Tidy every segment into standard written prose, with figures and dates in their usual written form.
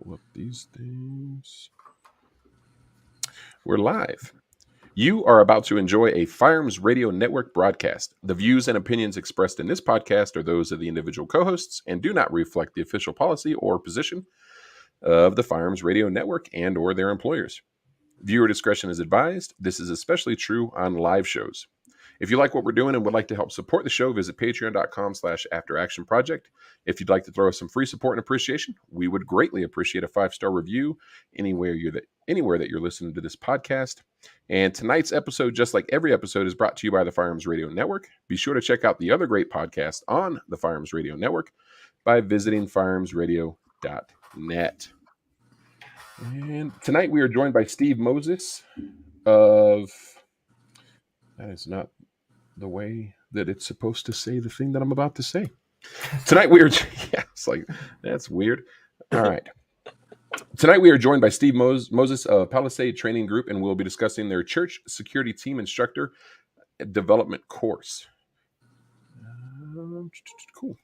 pull up these things. We're live. You are about to enjoy a Firearms Radio Network broadcast. The views and opinions expressed in this podcast are those of the individual co-hosts and do not reflect the official policy or position of the Firearms Radio Network and or their employers. Viewer discretion is advised. This is especially true on live shows. If you like what we're doing and would like to help support the show, visit patreon.com/afteractionproject. If you'd like to throw us some free support and appreciation, we would greatly appreciate a 5-star review anywhere that you're listening to this podcast. And tonight's episode, just like every episode, is brought to you by the Firearms Radio Network. Be sure to check out the other great podcasts on the Firearms Radio Network by visiting firearmsradio.net. And tonight we are joined by Steve Moses of... That is not the way that it's supposed to say the thing that I'm about to say. Tonight we are... Yeah, it's like, that's weird. All right. Tonight we are joined by Steve Moses of Palisade Training Group, and we'll be discussing their Church Security Team Instructor development course. Cool.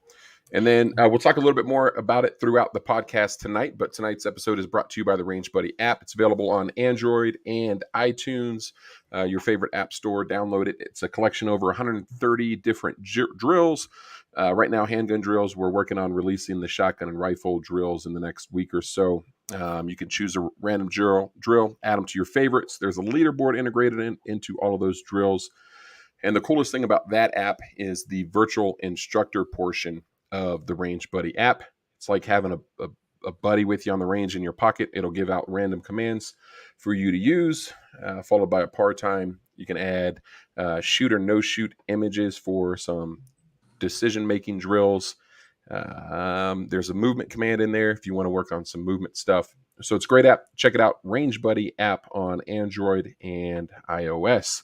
And then we'll talk a little bit more about it throughout the podcast tonight, but tonight's episode is brought to you by the Range Buddy app. It's available on Android and iTunes, your favorite app store. Download it. It's a collection of over 130 different drills. Right now, handgun drills. We're working on releasing the shotgun and rifle drills in the next week or so. You can choose a random drill, add them to your favorites. There's a leaderboard integrated into all of those drills. And the coolest thing about that app is the virtual instructor portion of the Range Buddy app. It's like having a buddy with you on the range in your pocket. It'll give out random commands for you to use, followed by a par time. You can add shoot or no shoot images for some decision-making drills. There's a movement command in there if you want to work on some movement stuff. So it's a great app. Check it out. Range Buddy app on Android and iOS.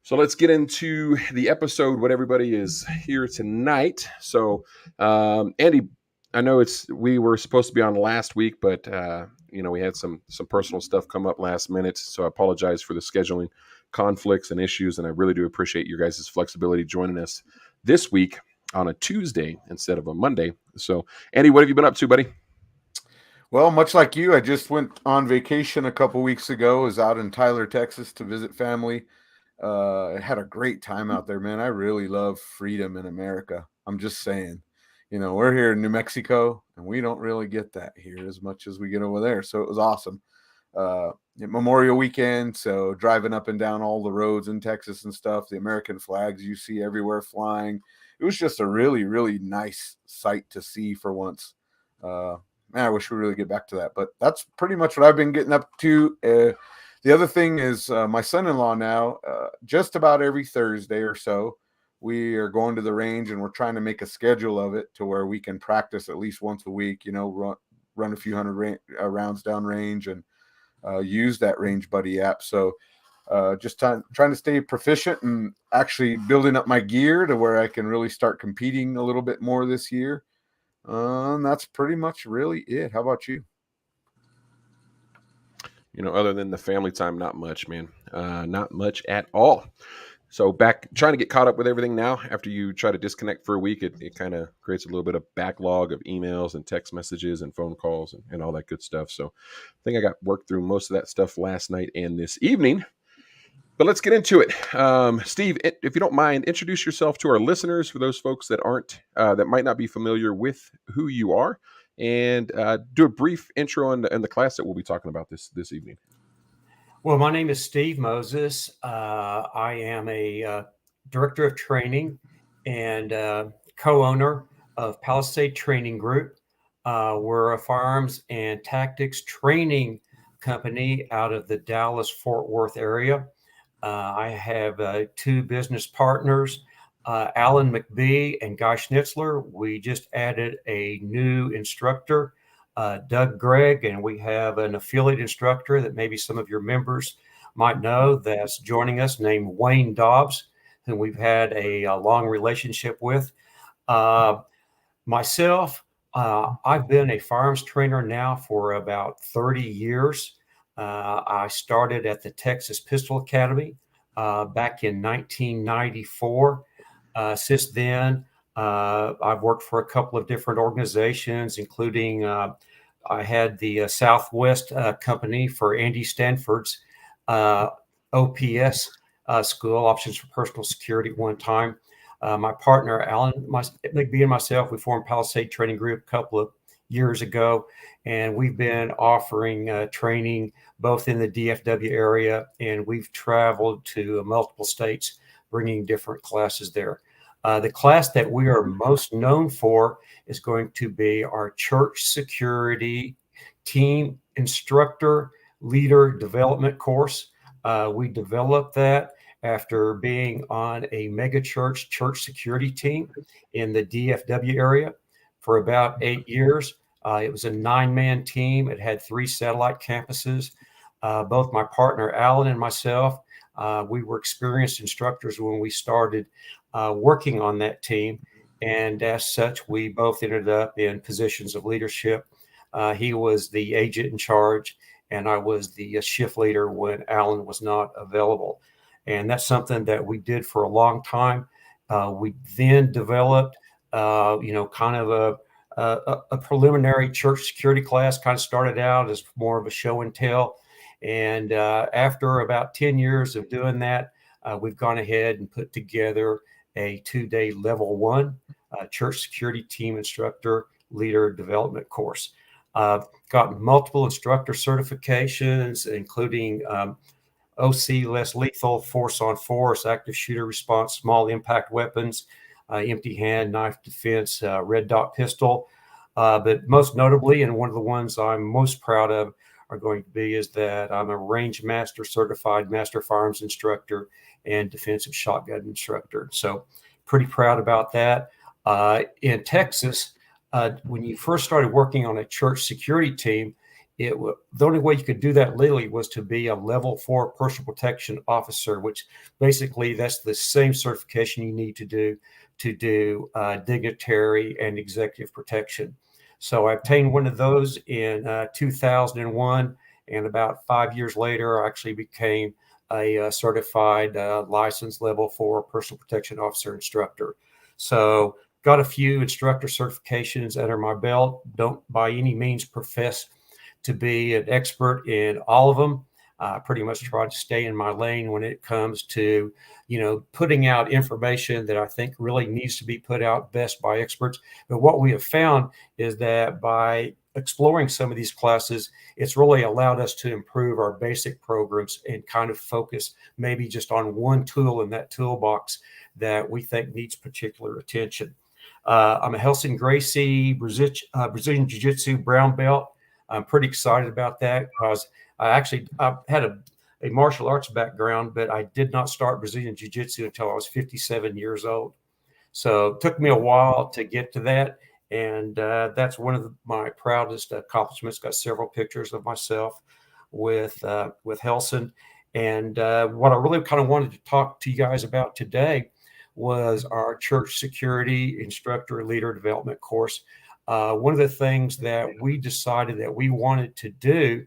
So let's get into the episode, what everybody is here tonight. So, Andy, I know we were supposed to be on last week, but, we had some personal stuff come up last minute. So I apologize for the scheduling conflicts and issues. And I really do appreciate your guys' flexibility joining us this week on a Tuesday instead of a Monday. So, Andy, what have you been up to, buddy? Well, much like you, I just went on vacation a couple weeks ago. I was out in Tyler, Texas to visit family. I had a great time out there, man. I really love freedom in America. I'm just saying, we're here in New Mexico and we don't really get that here as much as we get over there. So it was awesome. Memorial weekend. So driving up and down all the roads in Texas and stuff, the American flags you see everywhere flying. It was just a really, really nice sight to see for once. Man, I wish we really get back to that, but that's pretty much what I've been getting up to. The other thing is my son-in-law now, just about every Thursday or so, we are going to the range and we're trying to make a schedule of it to where we can practice at least once a week, run a few hundred rounds down range and use that Range Buddy app. So just trying to stay proficient and actually building up my gear to where I can really start competing a little bit more this year. That's pretty much really it. How about you? Other than the family time, not much, man. Not much at all. So back trying to get caught up with everything now. After you try to disconnect for a week, it kind of creates a little bit of backlog of emails and text messages and phone calls and all that good stuff. So I think I got worked through most of that stuff last night and this evening. But let's get into it. Steve, if you don't mind, introduce yourself to our listeners for those folks that that might not be familiar with who you are. And do a brief intro on the class that we'll be talking about this evening. Well, my name is Steve Moses. I am a director of training and co-owner of Palisade Training Group. We're a firearms and tactics training company out of the Dallas-Fort Worth area. I have two business partners, Alan McBee and Guy Schnitzler. We just added a new instructor, Doug Gregg, and we have an affiliate instructor that maybe some of your members might know that's joining us named Wayne Dobbs, who we've had a long relationship with. Myself, I've been a firearms trainer now for about 30 years. I started at the Texas Pistol Academy back in 1994. Since then, I've worked for a couple of different organizations, including I had the Southwest company for Andy Stanford's OPS school, Options for Personal Security, one time. My partner, Alan McBee, and myself, we formed Palisade Training Group a couple of years ago, and we've been offering training both in the DFW area, and we've traveled to multiple states bringing different classes there. The class that we are most known for is going to be our Church Security Team Instructor Leader Development course. We developed that after being on a mega church security team in the DFW area for about 8 years. It was a 9-man team. It had 3 satellite campuses. Both my partner, Alan, and myself, we were experienced instructors when we started working on that team. And as such, we both ended up in positions of leadership. He was the agent in charge, and I was the shift leader when Alan was not available. And that's something that we did for a long time. We then developed, kind of a preliminary church security class. Kind of started out as more of a show and tell. And after about 10 years of doing that, we've gone ahead and put together a 2-day level 1 Church Security Team Instructor Leader Development course. Got multiple instructor certifications, including OC, less lethal, force on force, active shooter response, small impact weapons, empty hand, knife defense, red dot pistol. But most notably, and one of the ones I'm most proud of are going to be, is that I'm a range master certified master firearms instructor and defensive shotgun instructor. So pretty proud about that. In Texas, when you first started working on a church security team, the only way you could do that legally was to be a level 4 personal protection officer, which basically that's the same certification you need to do dignitary and executive protection. So I obtained one of those in 2001, and about 5 years later, I actually became a certified licensed level 4 personal protection officer instructor. So got a few instructor certifications under my belt. Don't by any means profess to be an expert in all of them. I pretty much try to stay in my lane when it comes to, putting out information that I think really needs to be put out best by experts. But what we have found is that by exploring some of these classes, it's really allowed us to improve our basic programs and kind of focus maybe just on one tool in that toolbox that we think needs particular attention. I'm a Helson Gracie Brazilian Jiu-Jitsu brown belt. I'm pretty excited about that because I had a martial arts background, but I did not start Brazilian Jiu-Jitsu until I was 57 years old. So it took me a while to get to that. And that's one of my proudest accomplishments. Got several pictures of myself with Helson. And what I really kind of wanted to talk to you guys about today was our Church Security Instructor Leader Development course. One of the things that we decided that we wanted to do,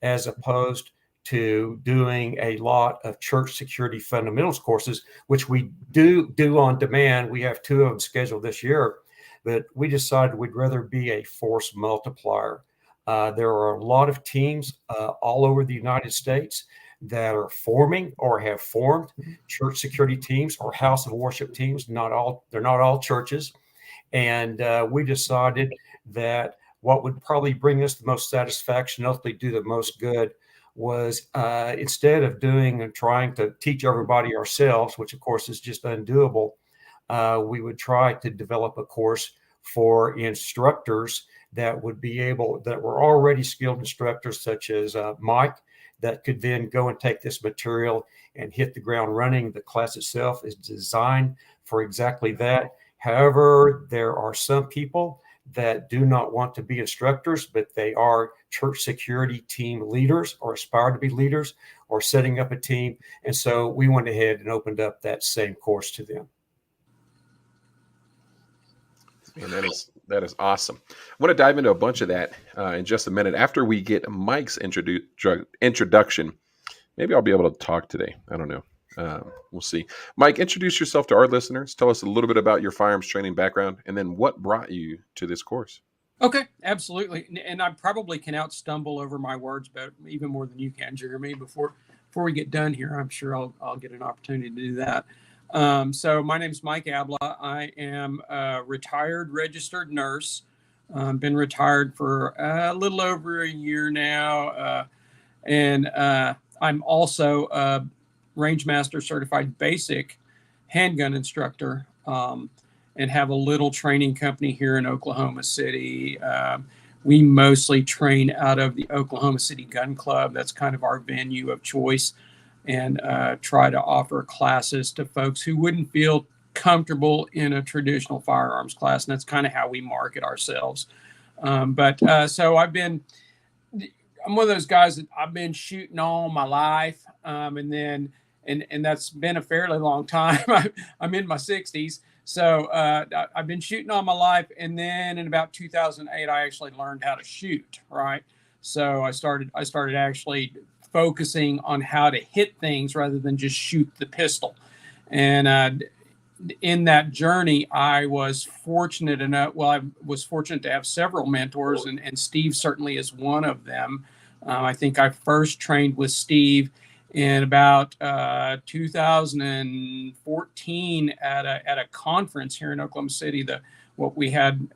as opposed to doing a lot of church security fundamentals courses, which we do on demand. We have 2 of them scheduled this year, but we decided we'd rather be a force multiplier. There are a lot of teams all over the United States that are forming or have formed church security teams or house of worship teams. They're not all churches. And we decided that what would probably bring us the most satisfaction, ultimately do the most good, was instead of doing and trying to teach everybody ourselves, which of course is just undoable, we would try to develop a course for instructors that were already skilled instructors, such as Mike, that could then go and take this material and hit the ground running. The class itself is designed for exactly that. However, there are some people that do not want to be instructors, but they are church security team leaders or aspire to be leaders or setting up a team. And so we went ahead and opened up that same course to them. Man, that is awesome. I want to dive into a bunch of that in just a minute. After we get Mike's introduction, maybe I'll be able to talk today. I don't know. We'll see. Mike, introduce yourself to our listeners. Tell us a little bit about your firearms training background, and then what brought you to this course. Okay, absolutely. And I probably can stumble over my words, but even more than you can, Jeremy. Before we get done here, I'm sure I'll get an opportunity to do that. So my name is Mike Abla. I am a retired registered nurse. Been retired for a little over a year now, and I'm also a Rangemaster certified basic handgun instructor. And have a little training company here in Oklahoma City. We mostly train out of the Oklahoma City Gun Club. That's kind of our venue of choice, and try to offer classes to folks who wouldn't feel comfortable in a traditional firearms class. And that's kind of how we market ourselves. So I'm one of those guys that I've been shooting all my life. And that's been a fairly long time. I'm in my 60s. So I've been shooting all my life, and then in about 2008, I actually learned how to shoot. Right, so I started actually focusing on how to hit things rather than just shoot the pistol. And in that journey, I was fortunate enough. Well, I was fortunate to have several mentors, and Steve certainly is one of them. I think I first trained with Steve in about 2014 at a conference here in Oklahoma City. What we had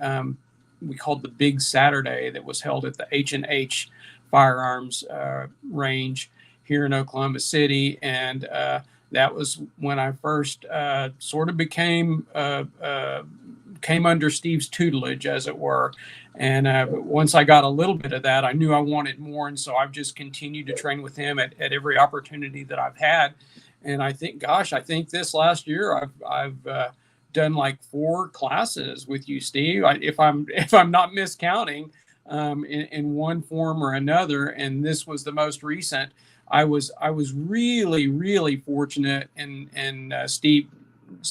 we called the Big Saturday, that was held at the H&H Firearms range here in Oklahoma City, and that was when I first sort of came under Steve's tutelage, as it were. And once I got a little bit of that, I knew I wanted more. And so I've just continued to train with him at every opportunity that I've had. And I think this last year, I've done like 4 classes with you, Steve, if I'm not miscounting, in one form or another. And this was the most recent. I was really, really fortunate. And Steve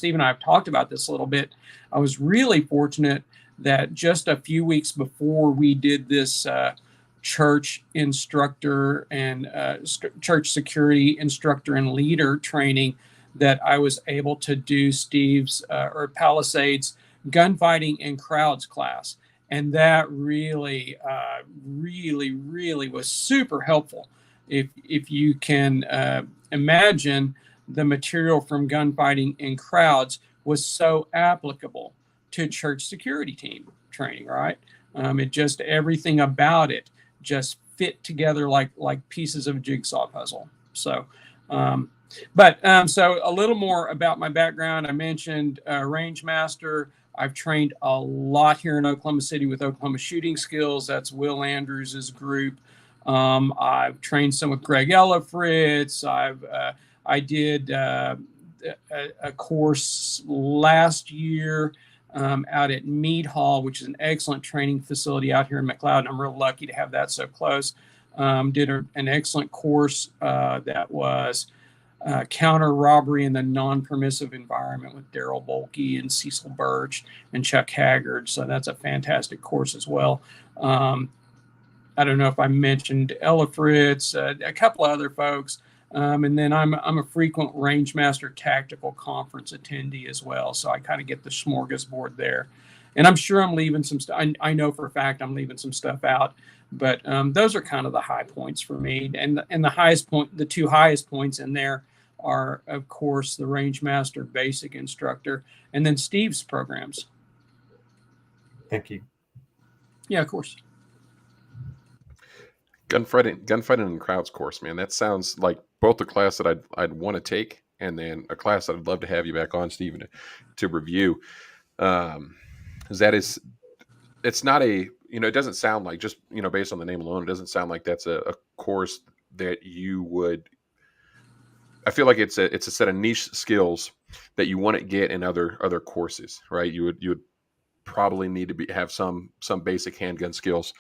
and I have talked about this a little bit. I was really fortunate that just a few weeks before we did this church instructor and church security instructor and leader training, that I was able to do Steve's or Palisade's gunfighting in crowds class. And that really, really was super helpful. If you can imagine, the material from gunfighting in crowds was so applicable to church security team training, right? It just, everything about it just fit together like pieces of a jigsaw puzzle. So, so a little more about my background. I mentioned Rangemaster. I've trained a lot here in Oklahoma City with Oklahoma Shooting Skills. That's Will Andrews's group. I've trained some with Greg Ellifritz. I did a course last year out at Mead Hall, which is an excellent training facility out here in McLeod. I'm real lucky to have that so close. Did an excellent course that was counter robbery in the non-permissive environment with Daryl Bolke and Cecil Birch and Chuck Haggard. So that's a fantastic course as well. I don't know if I mentioned Ellifritz, a couple of other folks. And then I'm a frequent Rangemaster Tactical Conference attendee as well. So I kind of get the smorgasbord there. And I'm sure I'm leaving some stuff. I know for a fact I'm leaving some stuff out. But those are kind of the high points for me. And the highest point, the 2 highest points in there are, of course, the Rangemaster Basic Instructor and then Steve's programs. Thank you. Yeah, of course. Gunfighting in crowds course, man. That sounds like both a class that I'd want to take, and then a class that I'd love to have you back on, Stephen, to review. It's not a, it doesn't sound like, just, based on the name alone, it doesn't sound like that's a course that you would. I feel like it's a set of niche skills that you want to get in other courses, right? You would probably need to have some basic handgun skills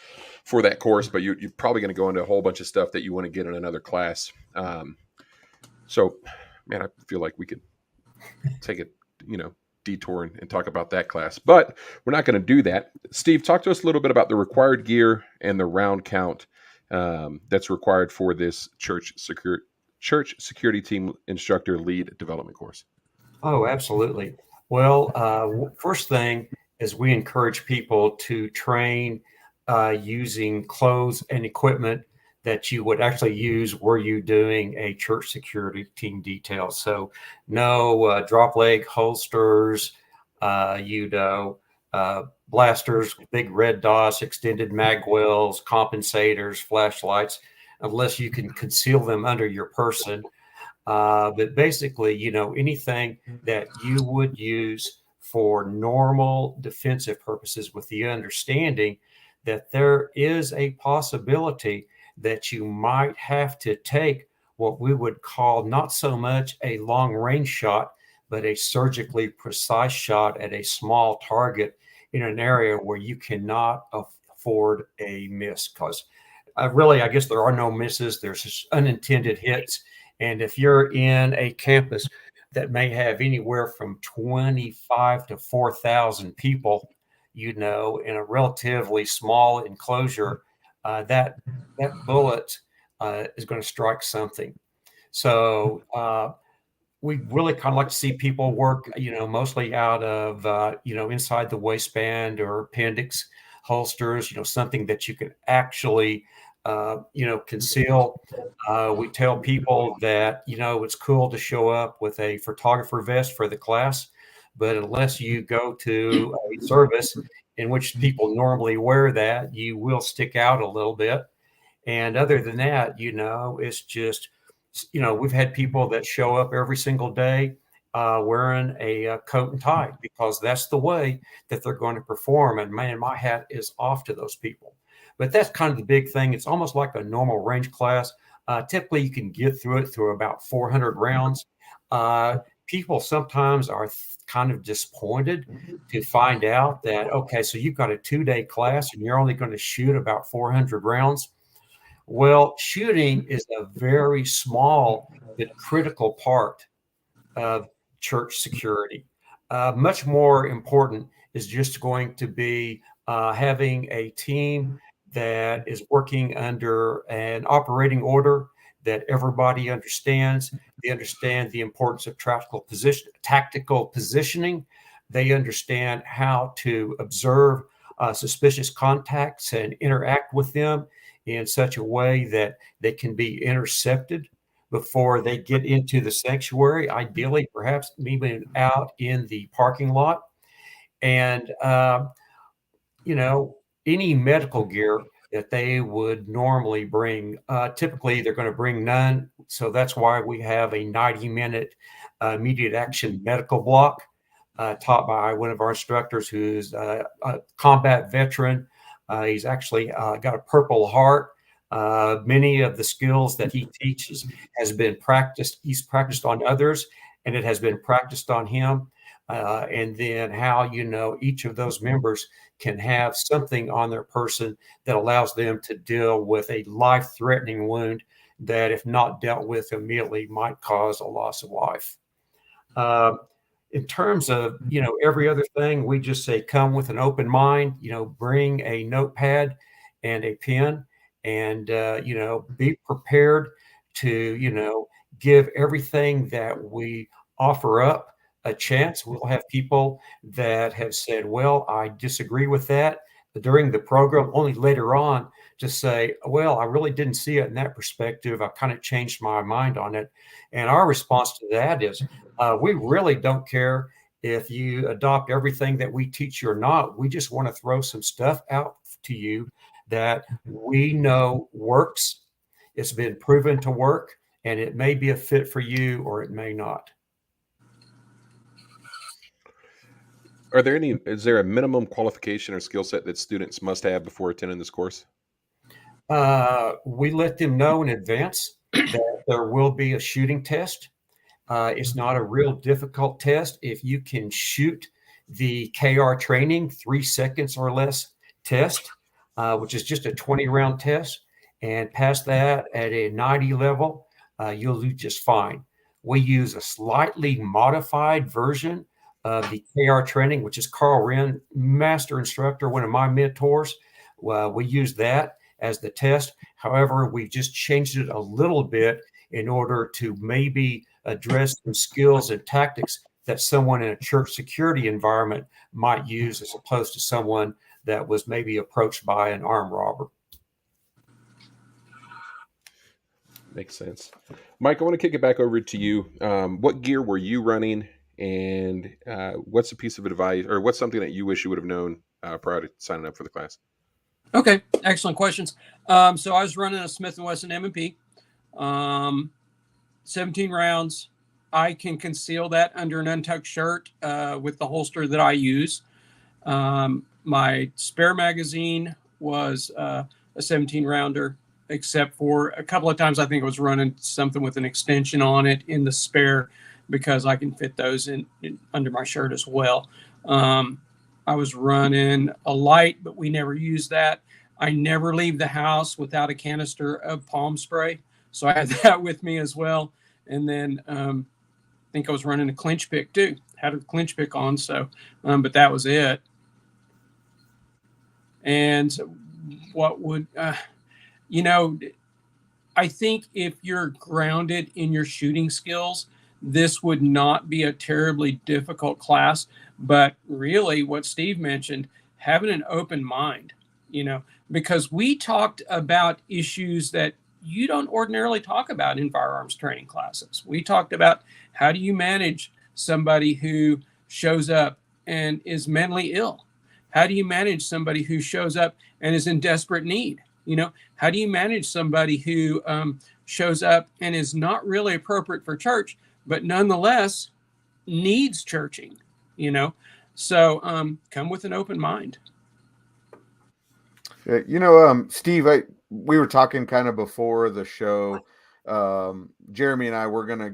for that course, but you're probably going to go into a whole bunch of stuff that you want to get in another class. So, man, I feel like we could take a detour and talk about that class, but we're not going to do that. Steve, talk to us a little bit about the required gear and the round count that's required for this church security team instructor lead development course. Oh, absolutely. Well, first thing is we encourage people to train using clothes and equipment that you would actually use were you doing a church security team detail. So no drop leg holsters, blasters, big red dots, extended mag wells, compensators, flashlights, unless you can conceal them under your person. But basically, anything that you would use for normal defensive purposes, with the understanding that there is a possibility that you might have to take what we would call not so much a long range shot, but a surgically precise shot at a small target in an area where you cannot afford a miss. Because really, I guess there are no misses. There's just unintended hits. And if you're in a campus that may have anywhere from 25 to 4,000 people, in a relatively small enclosure, that bullet is going to strike something. So we really kind of like to see people work, mostly out of, inside the waistband or appendix holsters, something that you can actually, conceal. We tell people that, it's cool to show up with a photographer vest for the class, but unless you go to a service in which people normally wear that, you will stick out a little bit. And other than that, it's just, we've had people that show up every single day wearing a coat and tie because that's the way that they're going to perform. And man, my hat is off to those people. But that's kind of the big thing. It's almost like a normal range class. Typically, you can get through it through about 400 rounds. People sometimes are kind of disappointed to find out that, okay, so you've got a 2-day class and you're only going to shoot about 400 rounds. Well, shooting is a very small but critical part of church security. Much more important is just going to be having a team that is working under an operating order that everybody understands. They understand the importance of tactical positioning. They understand how to observe suspicious contacts and interact with them in such a way that they can be intercepted before they get into the sanctuary, ideally, perhaps maybe out in the parking lot. And, any medical gear that they would normally bring, typically they're going to bring none. So that's why we have a 90-minute immediate action medical block taught by one of our instructors who's a combat veteran. He's actually got a Purple Heart. Many of the skills that he teaches has been practiced. He's practiced on others, and it has been practiced on him. And then how, each of those members can have something on their person that allows them to deal with a life-threatening wound that, if not dealt with immediately, might cause a loss of life. In terms of, every other thing, we just say, come with an open mind, bring a notepad and a pen and, be prepared to, give everything that we offer up a chance. We'll have people that have said, well, I disagree with that during the program, only later on to say, well, I really didn't see it in that perspective. I kind of changed my mind on it. And our response to that is, we really don't care if you adopt everything that we teach you or not. We just want to throw some stuff out to you that we know works. It's been proven to work, and it may be a fit for you or it may not. Is there a minimum qualification or skill set that students must have before attending this course? We let them know in advance that there will be a shooting test. It's not a real difficult test. If you can shoot the KR training 3 seconds or less test, which is just a 20-round test, and pass that at a 90 level, you'll do just fine. We use a slightly modified version of the KR training, which is Carl Wren, master instructor, one of my mentors. We use that as the test. However, we've just changed it a little bit in order to maybe address some skills and tactics that someone in a church security environment might use, as opposed to someone that was maybe approached by an armed robber. Makes sense. Mike, I want to kick it back over to you. What gear were you running, and what's a piece of advice, or what's something that you wish you would have known prior to signing up for the class? Okay, excellent questions. So I was running a Smith & Wesson M&P, 17 rounds. I can conceal that under an untucked shirt with the holster that I use. My spare magazine was a 17 rounder, except for a couple of times I think I was running something with an extension on it in the spare, because I can fit those in under my shirt as well. I was running a light, but we never use that. I never leave the house without a canister of palm spray, so I had that with me as well. And then I think I was running a clinch pick too. Had a clinch pick on, so but that was it. And what would I think if you're grounded in your shooting skills, this would not be a terribly difficult class. But really, what Steve mentioned, having an open mind, because we talked about issues that you don't ordinarily talk about in firearms training classes. We talked about, how do you manage somebody who shows up and is mentally ill? How do you manage somebody who shows up and is in desperate need? How do you manage somebody who shows up and is not really appropriate for church, but nonetheless needs churching? So come with an open mind. Steve, we were talking kind of before the show. Jeremy and I were going to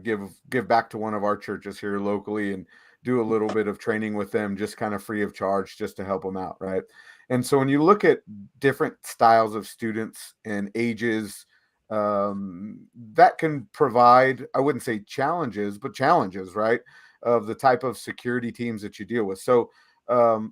give back to one of our churches here locally and do a little bit of training with them, just kind of free of charge, just to help them out, right? And so when you look at different styles of students and ages, that can provide, I wouldn't say challenges, but challenges, right, of the type of security teams that you deal with. So,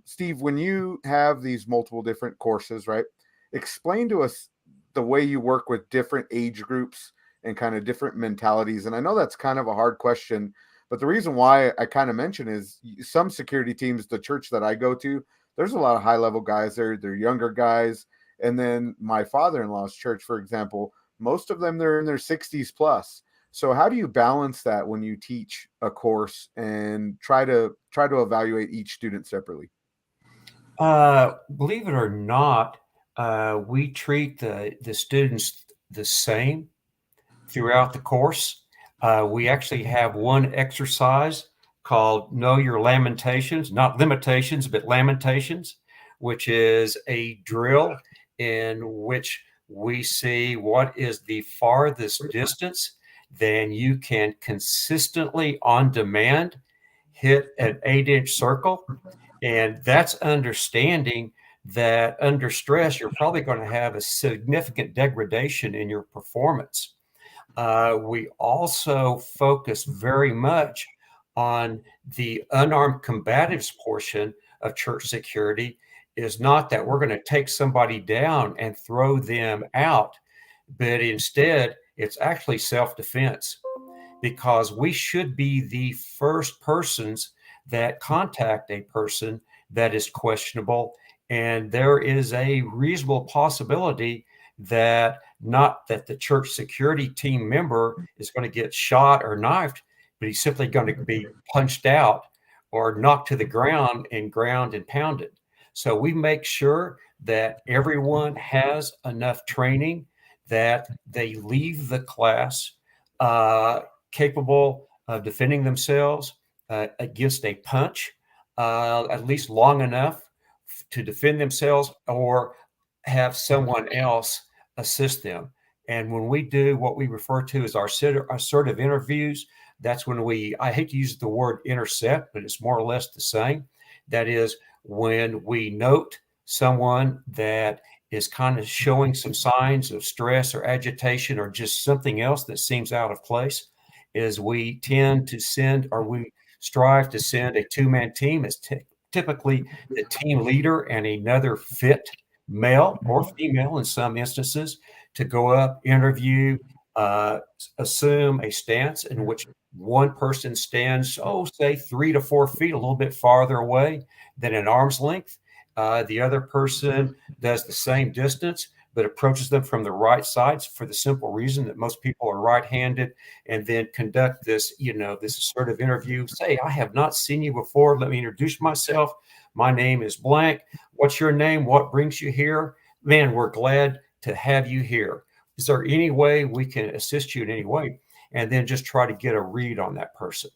Steve, when you have these multiple different courses, right, explain to us the way you work with different age groups and kind of different mentalities. And I know that's kind of a hard question, but the reason why I kind of mention is some security teams, the church that I go to, there's a lot of high-level guys there. They're younger guys. And then my father-in-law's church, for example, most of them, they're in their 60s plus. So how do you balance that when you teach a course and try to evaluate each student separately? Believe it or not, we treat the students the same throughout the course. We actually have one exercise called Know Your Lamentations, not limitations, but lamentations, which is a drill in which we see what is the farthest distance then you can consistently on demand hit an 8-inch circle. And that's understanding that under stress, you're probably going to have a significant degradation in your performance. We also focus very much on the unarmed combatives portion of church security. Is not that we're going to take somebody down and throw them out, but instead it's actually self-defense, because we should be the first persons that contact a person that is questionable. And there is a reasonable possibility that not that the church security team member is going to get shot or knifed, but he's simply going to be punched out or knocked to the ground and pounded. So we make sure that everyone has enough training that they leave the class capable of defending themselves against a punch, at least long enough to defend themselves or have someone else assist them. And when we do what we refer to as our assertive interviews, that's when I hate to use the word intercept, but it's more or less the same. That is when we note someone that is kind of showing some signs of stress or agitation or just something else that seems out of place, is we tend to send, or we strive to send, a two-man team. It's typically the team leader and another fit male or female in some instances to go up, interview, assume a stance in which one person stands, say 3 to 4 feet, a little bit farther away than an arm's length. The other person does the same distance, but approaches them from the right sides for the simple reason that most people are right-handed, and then conduct this, this assertive interview. Say, I have not seen you before. Let me introduce myself. My name is blank. What's your name? What brings you here? Man, we're glad to have you here. Is there any way we can assist you in any way? And then just try to get a read on that person.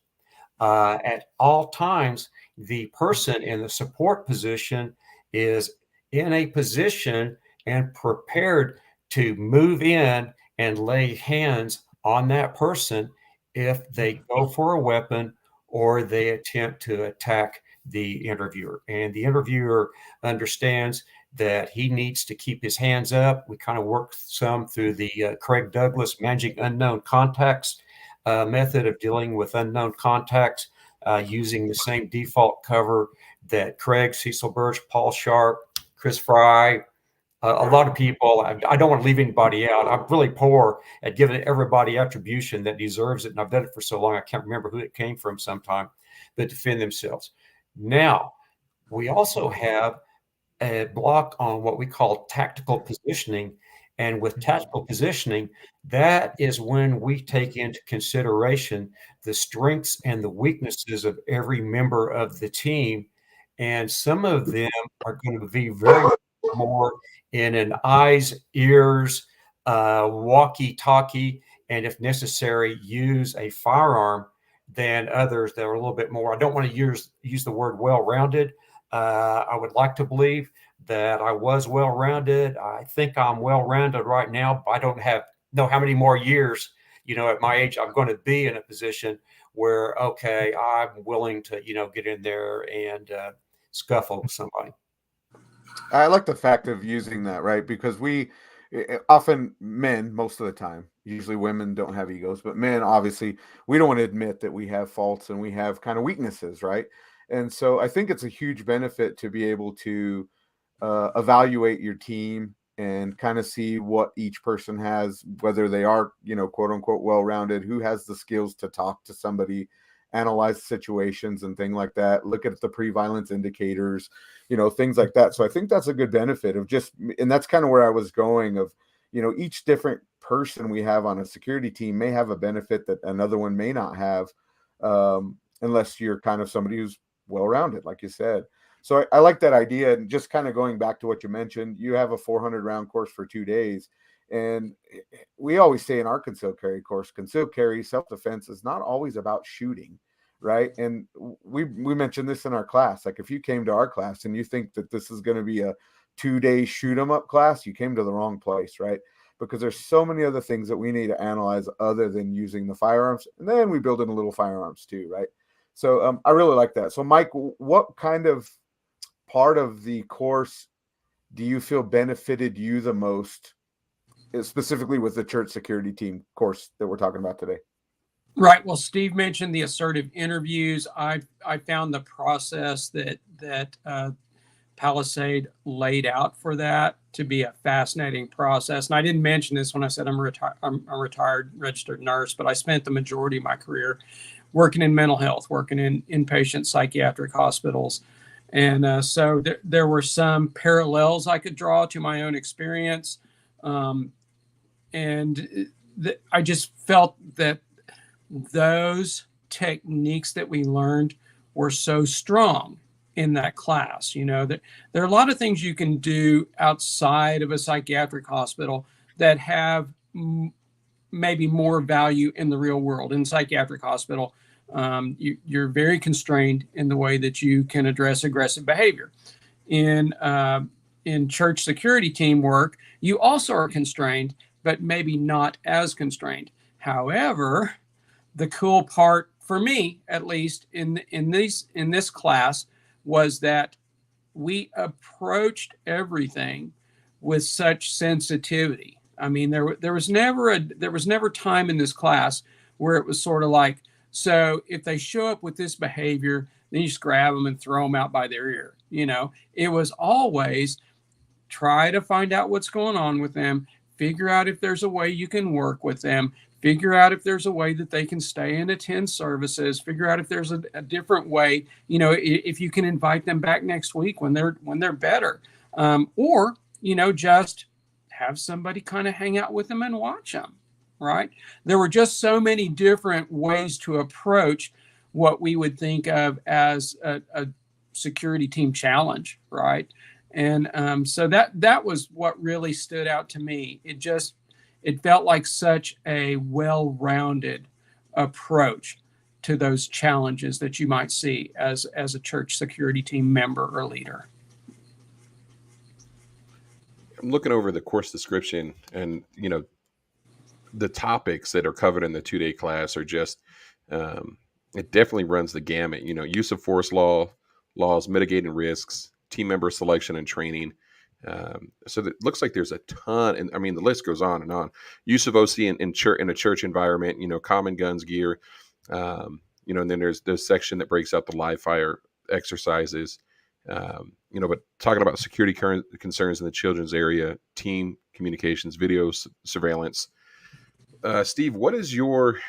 At all times, the person in the support position is in a position and prepared to move in and lay hands on that person if they go for a weapon or they attempt to attack the interviewer. And the interviewer understands that he needs to keep his hands up. We kind of worked some through the Craig Douglas Managing Unknown Contacts method of dealing with unknown contacts, using the same default cover that Craig, Cecil Birch, Paul Sharp, Chris Fry, a lot of people. I don't want to leave anybody out. I'm really poor at giving everybody attribution that deserves it. And I've done it for so long, I can't remember who it came from sometime, but defend themselves. Now, we also have a block on what we call tactical positioning. And with tactical positioning, that is when we take into consideration the strengths and the weaknesses of every member of the team. And some of them are going to be very more in an eyes, ears, walkie-talkie, and if necessary, use a firearm than others that are a little bit more. I don't want to use the word well-rounded. I would like to believe that I was well-rounded. I think I'm well-rounded right now, but I don't know how many more years, at my age, I'm going to be in a position where, okay, I'm willing to, get in there and scuffle with somebody. I like the fact of using that, right? Because we often, men, most of the time, usually women don't have egos, but men, obviously, we don't want to admit that we have faults and we have kind of weaknesses, right? And so I think it's a huge benefit to be able to evaluate your team and kind of see what each person has, whether they are, quote unquote, well-rounded, who has the skills to talk to somebody, analyze situations and things like that, look at the pre-violence indicators, things like that. So I think that's a good benefit of and that's kind of where I was going of, each different person we have on a security team may have a benefit that another one may not have, unless you're kind of somebody who's well-rounded, like you said. So I like that idea. And just kind of going back to what you mentioned, you have a 400 round course for 2 days. And we always say in our concealed carry course, concealed carry self-defense is not always about shooting, right? And we mentioned this in our class. Like if you came to our class and you think that this is going to be a 2-day shoot 'em up class, you came to the wrong place, right? Because there's so many other things that we need to analyze other than using the firearms. And then we build in a little firearms too, right? So I really like that. So Mike, what kind of part of the course do you feel benefited you the most, specifically with the Church Security Team course that we're talking about today? Right. Well, Steve mentioned the assertive interviews. I found the process that Palisade laid out for that to be a fascinating process. And I didn't mention this when I said I'm a retired registered nurse, but I spent the majority of my career working in mental health, working in inpatient psychiatric hospitals. And so there were some parallels I could draw to my own experience. I just felt that those techniques that we learned were so strong in that class. That there are a lot of things you can do outside of a psychiatric hospital that have maybe more value in the real world. In psychiatric hospital, you're very constrained in the way that you can address aggressive behavior. In church security team work, you also are constrained, but maybe not as constrained. However, the cool part for me, at least in this class, was that we approached everything with such sensitivity. I mean, there was never time in this class where it was sort of like, so if they show up with this behavior, then you just grab them and throw them out by their ear. It was always try to find out what's going on with them, figure out if there's a way you can work with them, figure out if there's a way that they can stay and attend services, figure out if there's a different way, if you can invite them back next week when they're better, or, just have somebody kind of hang out with them and watch them, right? There were just so many different ways to approach what we would think of as a security team challenge, right? And so that was what really stood out to me. It felt like such a well-rounded approach to those challenges that you might see as a church security team member or leader. I'm looking over the course description, and the topics that are covered in the 2-day class are just it definitely runs the gamut. Use of force laws, mitigating risks, team member selection and training. So it looks like there's a ton, and I mean the list goes on and on. Use of OC in a church environment, common guns, gear, and then there's this section that breaks out the live fire exercises. But talking about security concerns in the children's area, team communications, video surveillance. Steve, what's your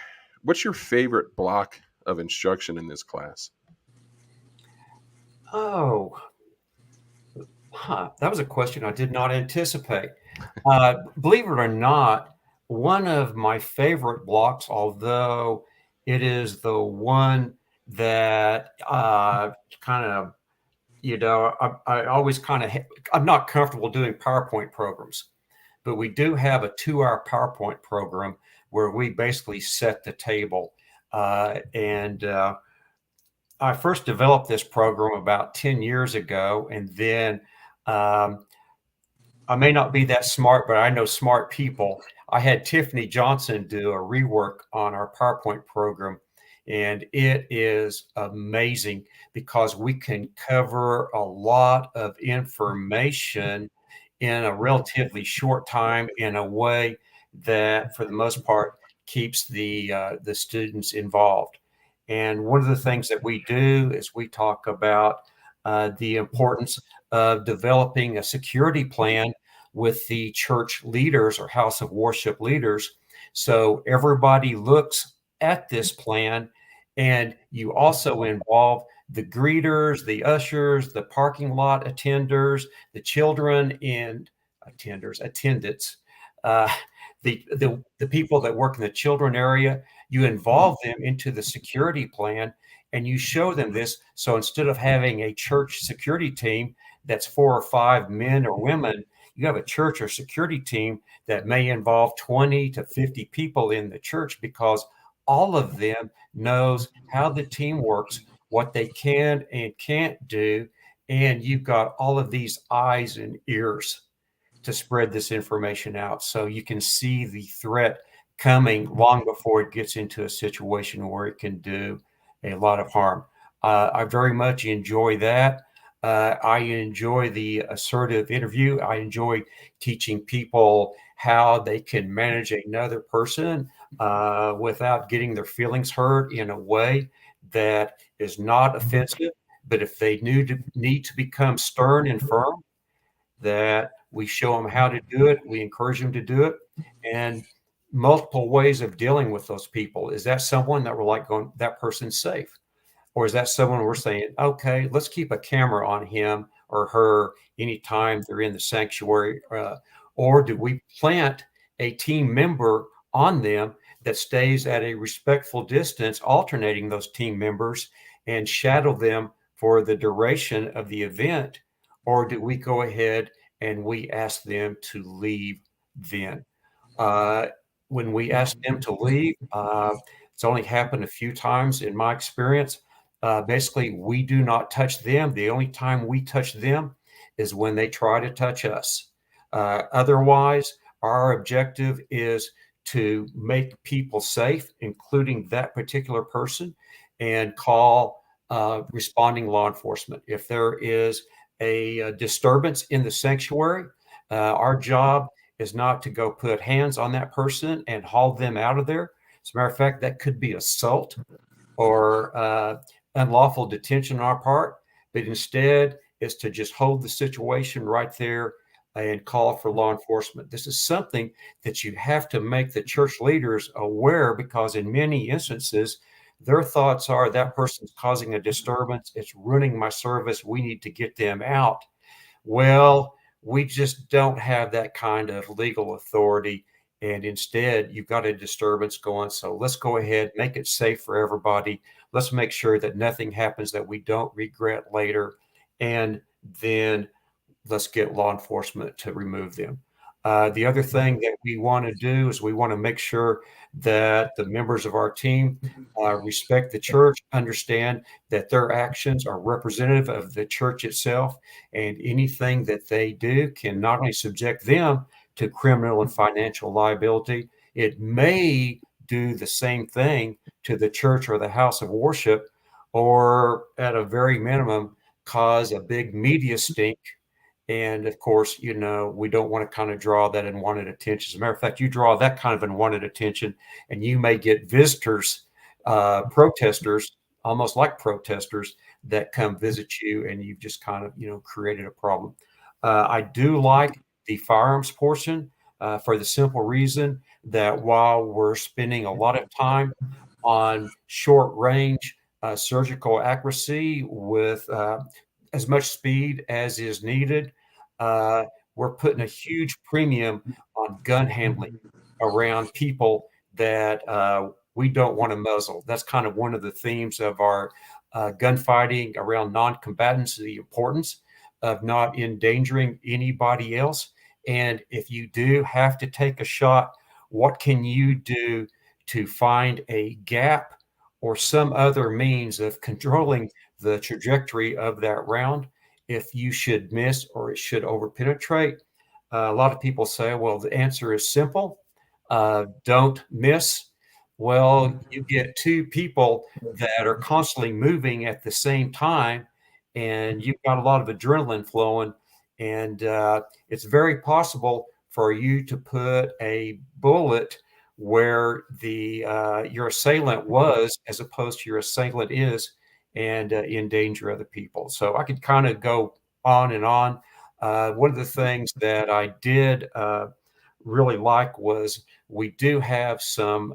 favorite block of instruction in this class? Oh, that was a question I did not anticipate. Believe it or not, one of my favorite blocks, although it is the one that kind of, I always kind of, I'm not comfortable doing PowerPoint programs, but we do have a 2-hour PowerPoint program where we basically set the table. And I first developed this program about 10 years ago, and then I may not be that smart, but I know smart people. I had Tiffany Johnson do a rework on our PowerPoint program, and it is amazing because we can cover a lot of information in a relatively short time in a way that, for the most part, keeps the students involved. And one of the things that we do is we talk about the importance of developing a security plan with the church leaders or house of worship leaders. So everybody looks at this plan, and you also involve the greeters, the ushers, the parking lot attenders, the children and attendants, the people that work in the children area. You involve them into the security plan, and you show them this. So instead of having a church security team that's 4 or 5 men or women, you have a church or security team that may involve 20 to 50 people in the church, because all of them knows how the team works, what they can and can't do. And you've got all of these eyes and ears to spread this information out, so you can see the threat coming long before it gets into a situation where it can do a lot of harm. I very much enjoy that. I enjoy the assertive interview. I enjoy teaching people how they can manage another person without getting their feelings hurt in a way that is not offensive. But if they need to become stern and firm, that we show them how to do it. We encourage them to do it. And multiple ways of dealing with those people. Is that someone that we're like going, that person's safe? Or is that someone we're saying, okay, let's keep a camera on him or her anytime they're in the sanctuary? Or do we plant a team member on them that stays at a respectful distance, alternating those team members, and shadow them for the duration of the event? Or do we go ahead and we ask them to leave then? When we ask them to leave, it's only happened a few times in my experience. Basically, we do not touch them. The only time we touch them is when they try to touch us. Otherwise, our objective is to make people safe, including that particular person, and call responding law enforcement. If there is a disturbance in the sanctuary, our job is not to go put hands on that person and haul them out of there. As a matter of fact, that could be assault or unlawful detention on our part, but instead is to just hold the situation right there and call for law enforcement. This is something that you have to make the church leaders aware, because in many instances, their thoughts are that person's causing a disturbance. It's ruining my service. We need to get them out. Well, we just don't have that kind of legal authority. And instead, you've got a disturbance going. So let's go ahead, make it safe for everybody. Let's make sure that nothing happens that we don't regret later. And then let's get law enforcement to remove them. The other thing that we want to do is we want to make sure that the members of our team respect the church, understand that their actions are representative of the church itself, and anything that they do can not only subject them to criminal and financial liability, it may do the same thing to the church or the house of worship, or at a very minimum, cause a big media stink. And of course, we don't want to kind of draw that unwanted attention. As a matter of fact, you draw that kind of unwanted attention, and you may get visitors, protesters, almost like protesters, that come visit you, and you've just kind of, created a problem. I do like the firearms portion for the simple reason that while we're spending a lot of time on short range surgical accuracy with as much speed as is needed, we're putting a huge premium on gun handling around people that we don't want to muzzle. That's kind of one of the themes of our gunfighting around non-combatants, the importance of not endangering anybody else. And if you do have to take a shot, what can you do to find a gap or some other means of controlling the trajectory of that round if you should miss or it should overpenetrate? A lot of people say, well, the answer is simple. Don't miss. Well, you get two people that are constantly moving at the same time, and you've got a lot of adrenaline flowing, and it's very possible for you to put a bullet where your assailant was, as opposed to your assailant is, and endanger other people. So I could kind of go on and on. One of the things that I did really like was we do have some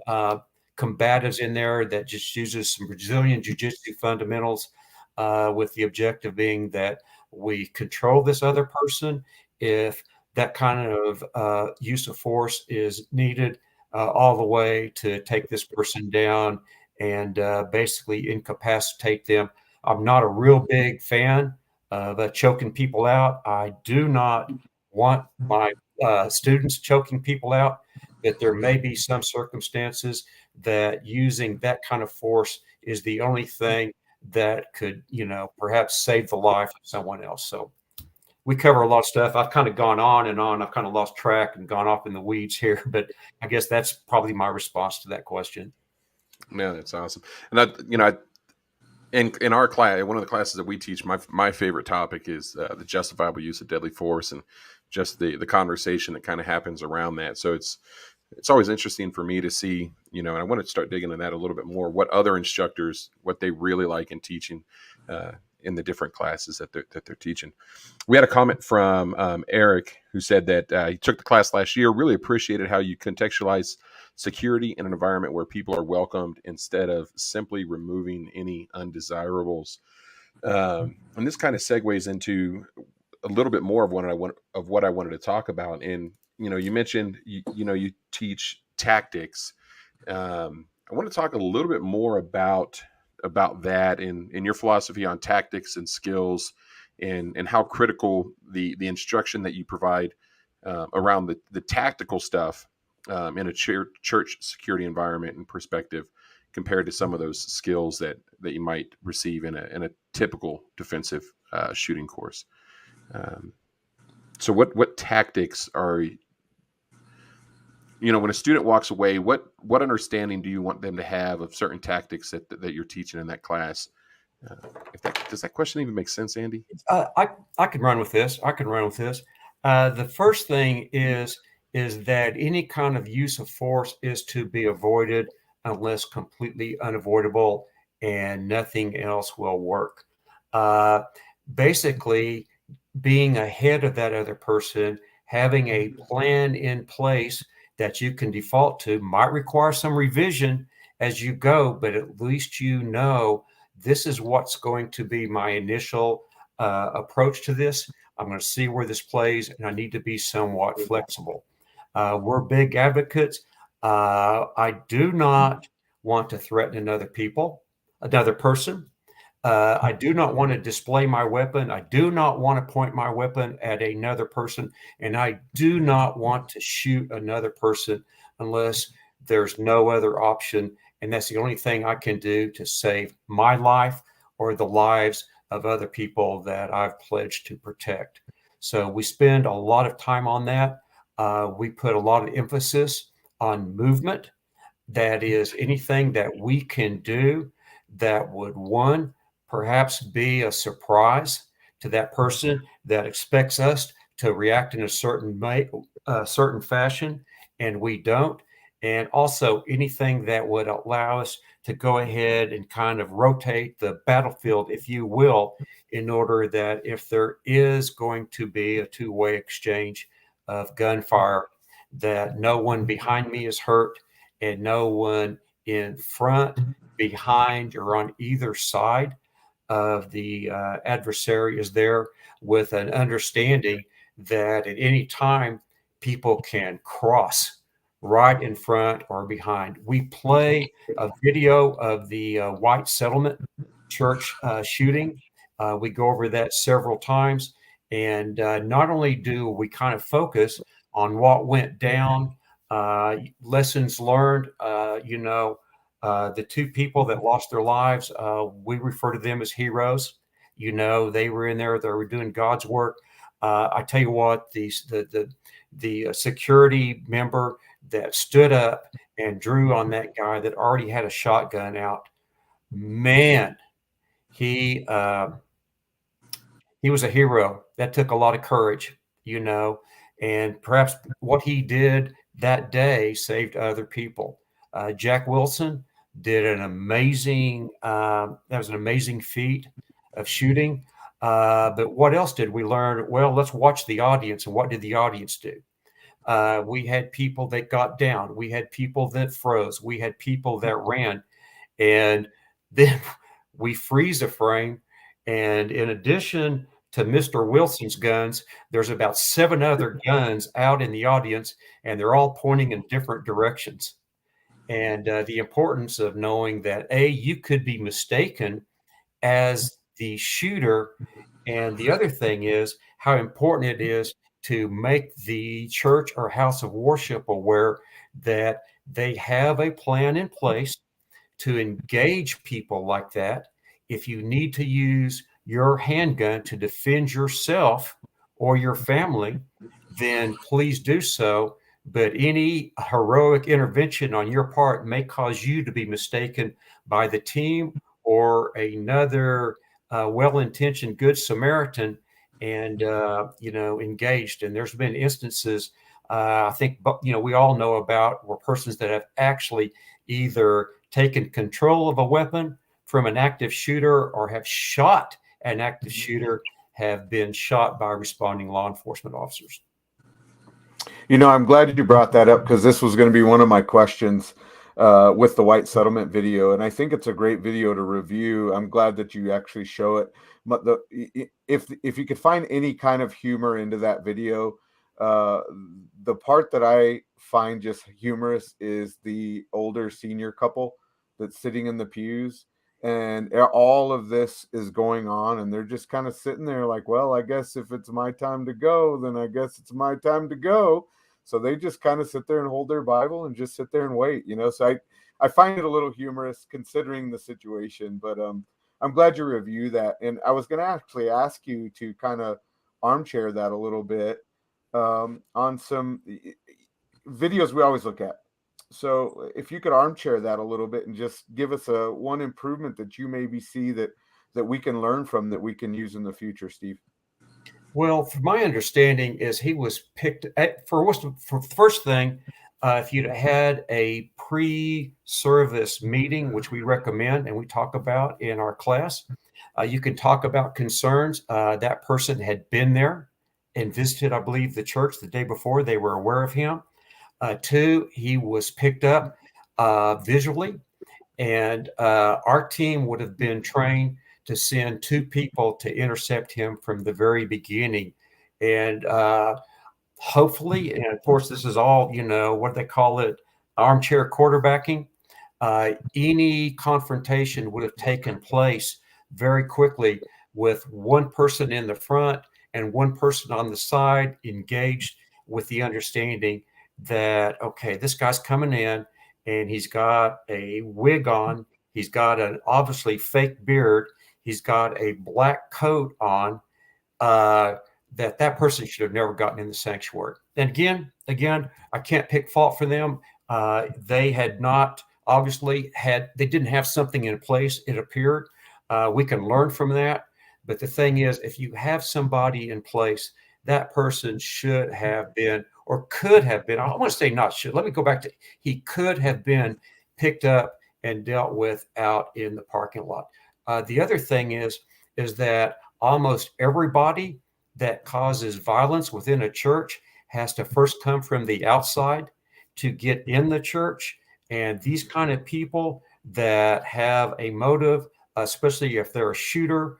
combatives in there that just uses some Brazilian Jiu-Jitsu fundamentals with the objective being that we control this other person if that kind of use of force is needed, all the way to take this person down and basically incapacitate them. I'm not a real big fan of choking people out. I do not want my students choking people out, but there may be some circumstances that using that kind of force is the only thing that could, perhaps save the life of someone else. So we cover a lot of stuff. I've kind of gone on and on. I've kind of lost track and gone off in the weeds here, but I guess that's probably my response to that question. Yeah, that's awesome. And in our class, one of the classes that we teach, my favorite topic is the justifiable use of deadly force, and just the conversation that kind of happens around that. So it's always interesting for me to see, and I want to start digging into that a little bit more, what other instructors, what they really like in teaching in the different classes that they're teaching. We had a comment from Eric, who said that he took the class last year, really appreciated how you contextualize security in an environment where people are welcomed instead of simply removing any undesirables. And this kind of segues into a little bit more of what I wanted to talk about. And you mentioned you teach tactics. I want to talk a little bit more about that and your philosophy on tactics and skills, and how critical the instruction that you provide around the tactical stuff in a church security environment and perspective compared to some of those skills that you might receive in a typical defensive shooting course. So what tactics are, when a student walks away, what understanding do you want them to have of certain tactics that you're teaching in that class? Does that question even make sense, Andy? I can run with this. The first thing is that any kind of use of force is to be avoided unless completely unavoidable, and nothing else will work. Basically, being ahead of that other person having a plan in place that you can default to might require some revision as you go, but at least you know this is what's going to be my initial approach to this. I'm going to see where this plays, and I need to be somewhat flexible. We're big advocates. I do not want to threaten another person. I do not want to display my weapon. I do not want to point my weapon at another person. And I do not want to shoot another person unless there's no other option. And that's the only thing I can do to save my life or the lives of other people that I've pledged to protect. So we spend a lot of time on that. We put a lot of emphasis on movement. That is anything that we can do that would, one, perhaps be a surprise to that person that expects us to react in a certain fashion, and we don't. And also anything that would allow us to go ahead and kind of rotate the battlefield, if you will, in order that if there is going to be a two-way exchange of gunfire, that no one behind me is hurt and no one in front, behind, or on either side of the adversary is there, with an understanding that at any time people can cross right in front or behind. We play a video of the White Settlement Church shooting. We go over that several times. And not only do we kind of focus on what went down, lessons learned, the two people that lost their lives, we refer to them as heroes. They were in there, they were doing God's work. I tell you what, the security member that stood up and drew on that guy that already had a shotgun out, man, he was a hero. That took a lot of courage, and perhaps what he did that day saved other people. Jack Wilson did that was an amazing feat of shooting. But what else did we learn? Well, let's watch the audience. And what did the audience do? We had people that got down. We had people that froze. We had people that ran. And then we freeze a frame. And in addition to Mr. Wilson's guns, there's about 7 other guns out in the audience, and they're all pointing in different directions. And the importance of knowing that, you could be mistaken as the shooter. And the other thing is how important it is to make the church or house of worship aware that they have a plan in place to engage people like that. If you need to use your handgun to defend yourself or your family, then please do so. But any heroic intervention on your part may cause you to be mistaken by the team or another well-intentioned Good Samaritan and, engaged. And there's been instances, I think, we all know about, where persons that have actually either taken control of a weapon from an active shooter or have shot an active shooter have been shot by responding law enforcement officers. I'm glad you brought that up, because this was going to be one of my questions with the White Settlement video. And I think it's a great video to review. I'm glad that you actually show it. But if you could find any kind of humor into that video, the part that I find just humorous is the older senior couple that's sitting in the pews. And all of this is going on, and they're just kind of sitting there like, well, I guess if it's my time to go, then I guess it's my time to go. So they just kind of sit there and hold their Bible and just sit there and wait, So I find it a little humorous considering the situation, but I'm glad you review that. And I was going to actually ask you to kind of armchair that a little bit on some videos we always look at. So if you could armchair that a little bit and just give us one improvement that you maybe see that we can learn from, that we can use in the future, Steve. Well, from my understanding is he was picked for the first thing. If you'd had a pre-service meeting, which we recommend and we talk about in our class, you can talk about concerns. That person had been there and visited, I believe, the church the day before. They were aware of him. 2, he was picked up visually, and our team would have been trained to send 2 people to intercept him from the very beginning. And hopefully, and of course, this is all, what they call it, armchair quarterbacking. Any confrontation would have taken place very quickly with one person in the front and one person on the side engaged with the understanding that, okay, this guy's coming in and he's got a wig on. He's got an obviously fake beard. He's got a black coat on. That person should have never gotten in the sanctuary. And again, I can't pick fault for them. They had not obviously they didn't have something in place. It appeared. We can learn from that. But the thing is, if you have somebody in place, that person should have been, or could have been, I don't want to say not should, let me go back to, he could have been picked up and dealt with out in the parking lot. The other thing is that almost everybody that causes violence within a church has to first come from the outside to get in the church. And these kind of people that have a motive, especially if they're a shooter,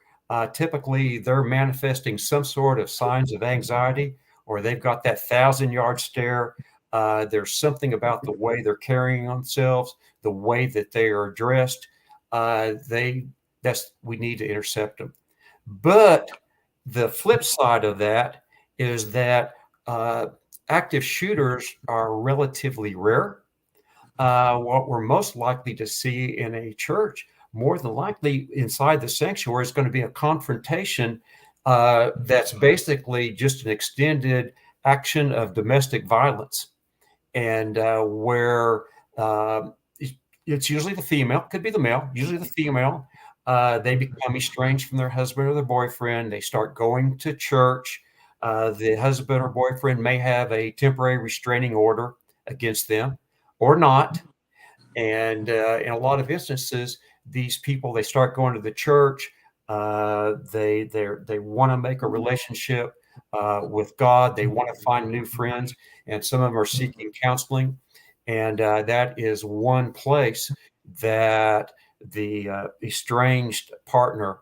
typically they're manifesting some sort of signs of anxiety, or they've got that 1,000-yard stare. There's something about the way they're carrying themselves, the way that they are dressed. We need to intercept them. But the flip side of that is that active shooters are relatively rare. What we're most likely to see in a church, more than likely inside the sanctuary, is going to be a confrontation that's basically just an extended action of domestic violence, and where it's usually the female, could be the male, usually the female. They become estranged from their husband or their boyfriend. They start going to church. The husband or boyfriend may have a temporary restraining order against them or not. And in a lot of instances, these people, they start going to the church. They want to make a relationship with God. They want to find new friends. And some of them are seeking counseling. And that is one place that the estranged partner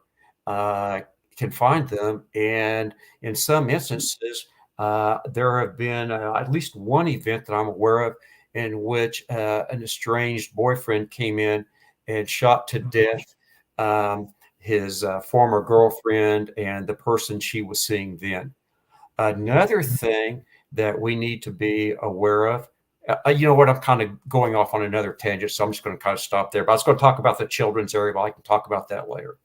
can find them. And in some instances, there have been at least one event that I'm aware of in which an estranged boyfriend came in and shot to death his former girlfriend and the person she was seeing then. Another thing that we need to be aware of, you know what, I'm kind of going off on another tangent, so I'm just going to kind of stop there. But I was going to talk about the children's area, but I can talk about that later.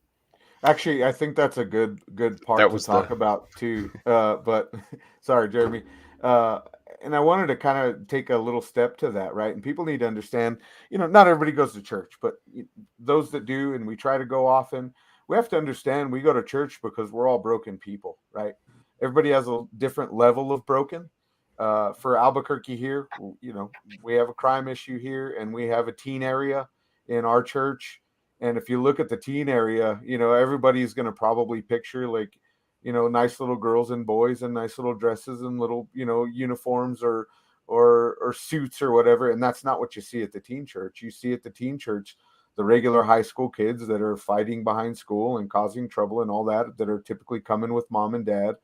Actually, I think that's a good part to talk about too. But sorry, Jeremy. And I wanted to kind of take a little step to that, right? And people need to understand, not everybody goes to church, but those that do, and we try to go often, we have to understand we go to church because we're all broken people, right? Everybody has a different level of broken. For Albuquerque here, we have a crime issue here, and we have a teen area in our church. And if you look at the teen area, everybody's going to probably picture like, nice little girls and boys and nice little dresses and little, uniforms or suits or whatever. And that's not what you see at the teen church. You see at the teen church, the regular high school kids that are fighting behind school and causing trouble and all that are typically coming with mom and dad.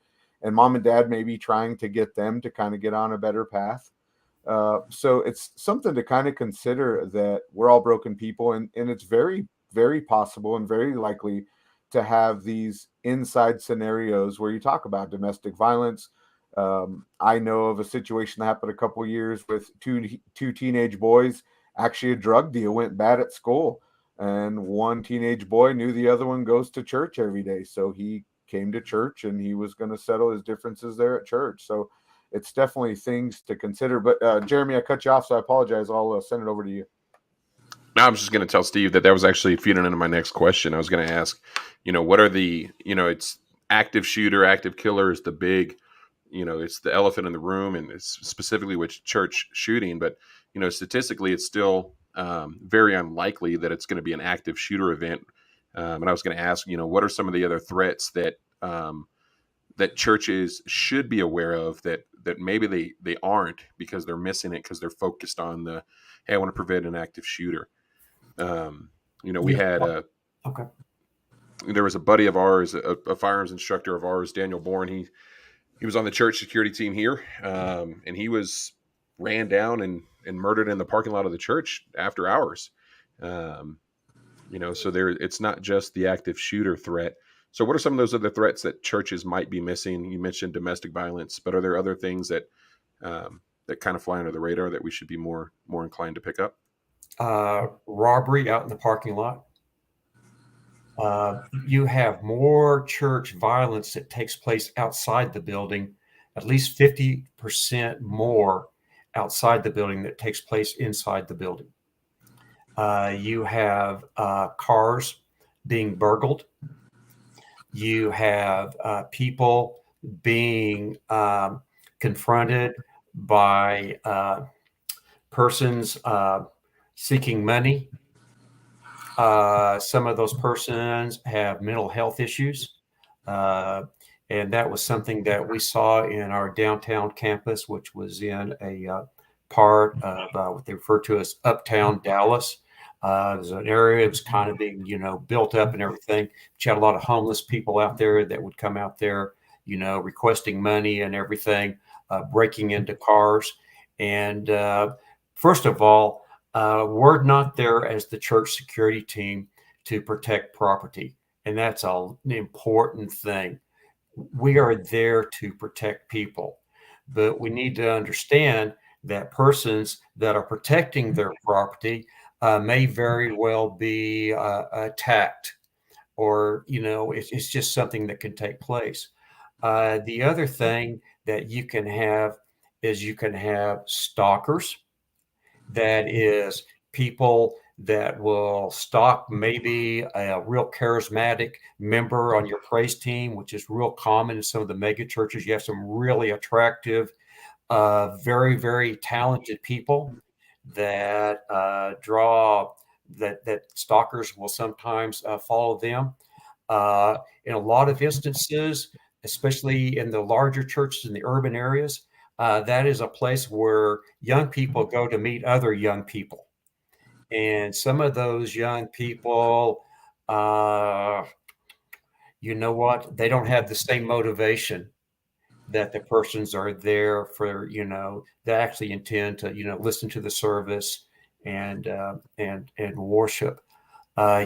And mom and dad may be trying to get them to kind of get on a better path. So it's something to kind of consider, that we're all broken people. And it's very, very possible and very likely to have these inside scenarios where you talk about domestic violence. I know of a situation that happened a couple of years with two teenage boys. Actually, a drug deal went bad at school, and one teenage boy knew the other one goes to church every day. So he came to church and he was going to settle his differences there at church. So it's definitely things to consider. But Jeremy, I cut you off, so I apologize. I'll send it over to you. Now I'm just going to tell Steve that was actually feeding into my next question. I was going to ask, what are the, it's active shooter, active killer is the big, it's the elephant in the room, and it's specifically with church shooting. But, statistically, it's still very unlikely that it's going to be an active shooter event. And I was going to ask, what are some of the other threats that that churches should be aware of that maybe they aren't because they're missing it because they're focused on the, hey, I want to prevent an active shooter. We had Okay. there was a buddy of ours, a firearms instructor of ours, Daniel Bourne. He was on the church security team here, and he was ran down and murdered in the parking lot of the church after hours. So it's not just the active shooter threat. So what are some of those other threats that churches might be missing? You mentioned domestic violence, but are there other things that kind of fly under the radar that we should be more inclined to pick up? Robbery out in the parking lot. You have more church violence that takes place outside the building, at least 50% more outside the building that takes place inside the building. You have cars being burgled. You have people being confronted by persons seeking money. Some of those persons have mental health issues. And that was something that we saw in our downtown campus, which was in a part of what they refer to as Uptown Dallas. It was an area that was kind of being, built up and everything. But you had a lot of homeless people out there that would come out there, requesting money and everything, breaking into cars. And first of all, we're not there as the church security team to protect property. And that's an important thing. We are there to protect people. But we need to understand that persons that are protecting their property may very well be attacked, or, it's just something that can take place. The other thing that you can have is you can have stalkers. That is people that will stalk maybe a real charismatic member on your praise team, which is real common in some of the mega churches. You have some really attractive, very, very talented people that draw that stalkers will sometimes follow them. In a lot of instances, especially in the larger churches in the urban areas, that is a place where young people go to meet other young people. And some of those young people, you know what? They don't have the same motivation that the persons are there for, they actually intend to, listen to the service and worship.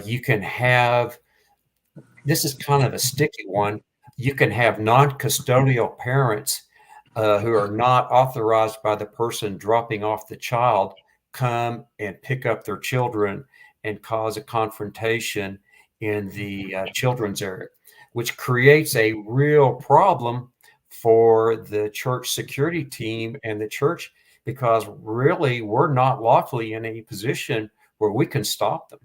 You can have, this is kind of a sticky one. You can have non-custodial parents who are not authorized by the person dropping off the child come and pick up their children and cause a confrontation in the children's area, which creates a real problem for the church security team and the church, because really we're not lawfully in a position where we can stop them.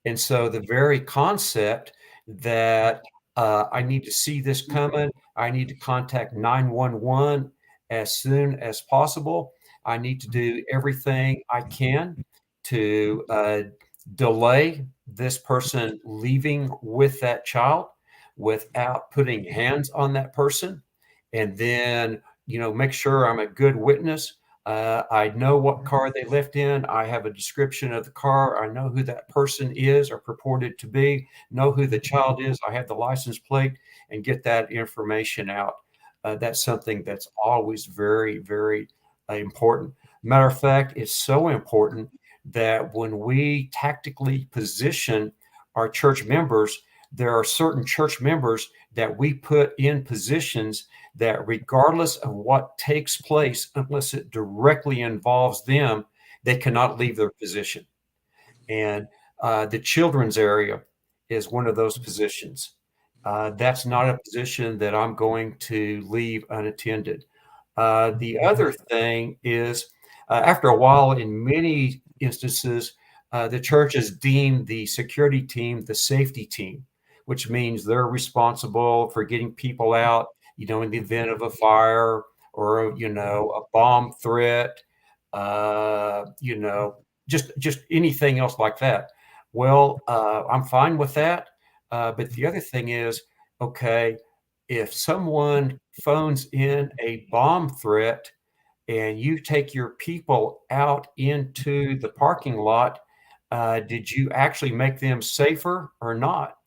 And so the very concept that I need to see this coming, I need to contact 911 as soon as possible. I need to do everything I can to delay this person leaving with that child without putting hands on that person. And then, make sure I'm a good witness. I know what car they left in. I have a description of the car. I know who that person is or purported to be, know who the child is. I have the license plate, and get that information out. That's something that's always very, very important. Matter of fact, it's so important that when we tactically position our church members, there are certain church members that we put in positions that regardless of what takes place, unless it directly involves them, they cannot leave their position. And the children's area is one of those positions. That's not a position that I'm going to leave unattended. The other thing is, after a while, in many instances, the church has deemed the security team the safety team, which means they're responsible for getting people out, in the event of a fire or, a bomb threat, just anything else like that. Well, I'm fine with that. But the other thing is, okay, if someone phones in a bomb threat and you take your people out into the parking lot, did you actually make them safer or not?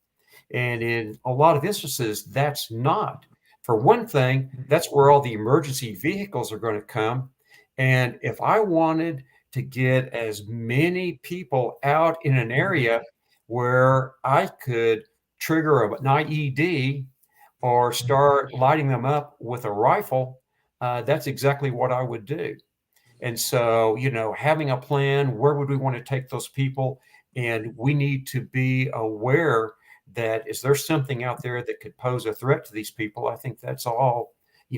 And in a lot of instances, that's not. For one thing, that's where all the emergency vehicles are going to come. And if I wanted to get as many people out in an area where I could trigger an IED or start lighting them up with a rifle, that's exactly what I would do. And so, having a plan, where would we want to take those people? And we need to be aware that is there something out there that could pose a threat to these people? I think that's all,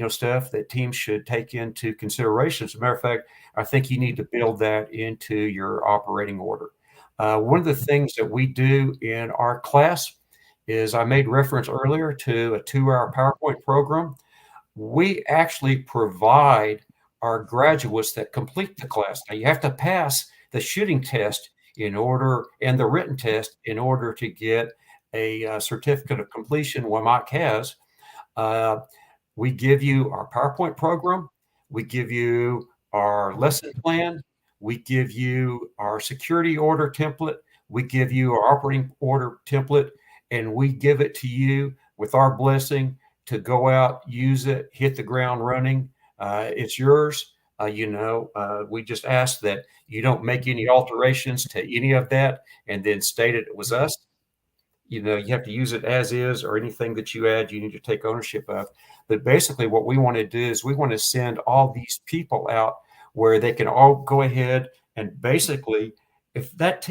stuff that teams should take into consideration. As a matter of fact, I think you need to build that into your operating order. One of the things that we do in our class is I made reference earlier to a 2-hour PowerPoint program. We actually provide our graduates that complete the class. Now you have to pass the shooting test and the written test in order to get a certificate of completion, what Mike has. We give you our PowerPoint program. We give you our lesson plan. We give you our security order template. We give you our operating order template, and we give it to you with our blessing to go out, use it, hit the ground running. It's yours. We just ask that you don't make any alterations to any of that and then state it was us. You have to use it as is, or anything that you add, you need to take ownership of. But basically what we want to do is we want to send all these people out where they can all go ahead and basically, if that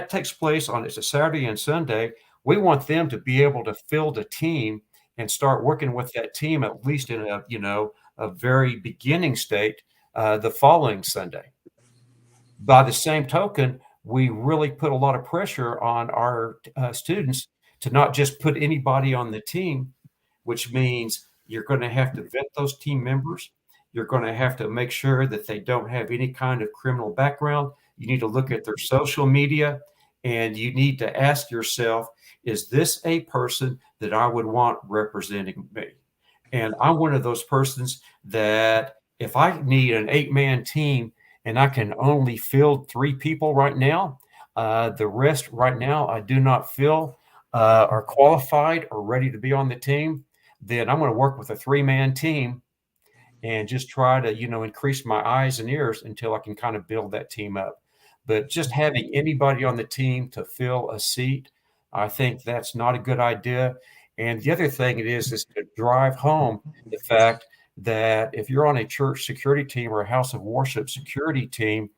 takes place on it's a Saturday and Sunday, we want them to be able to field a team and start working with that team, at least in a very beginning state, the following Sunday. By the same token, we really put a lot of pressure on our students to not just put anybody on the team, which means you're going to have to vet those team members. You're going to have to make sure that they don't have any kind of criminal background. You need to look at their social media, and you need to ask yourself, is this a person that I would want representing me? And I'm one of those persons that if I need an 8-man team and I can only field 3 people right now, the rest right now I do not feel are qualified or ready to be on the team, then I'm going to work with a 3-man team and just try to, increase my eyes and ears until I can kind of build that team up. But just having anybody on the team to fill a seat, I think that's not a good idea. And the other thing it is to drive home the fact that if you're on a church security team or a house of worship security team,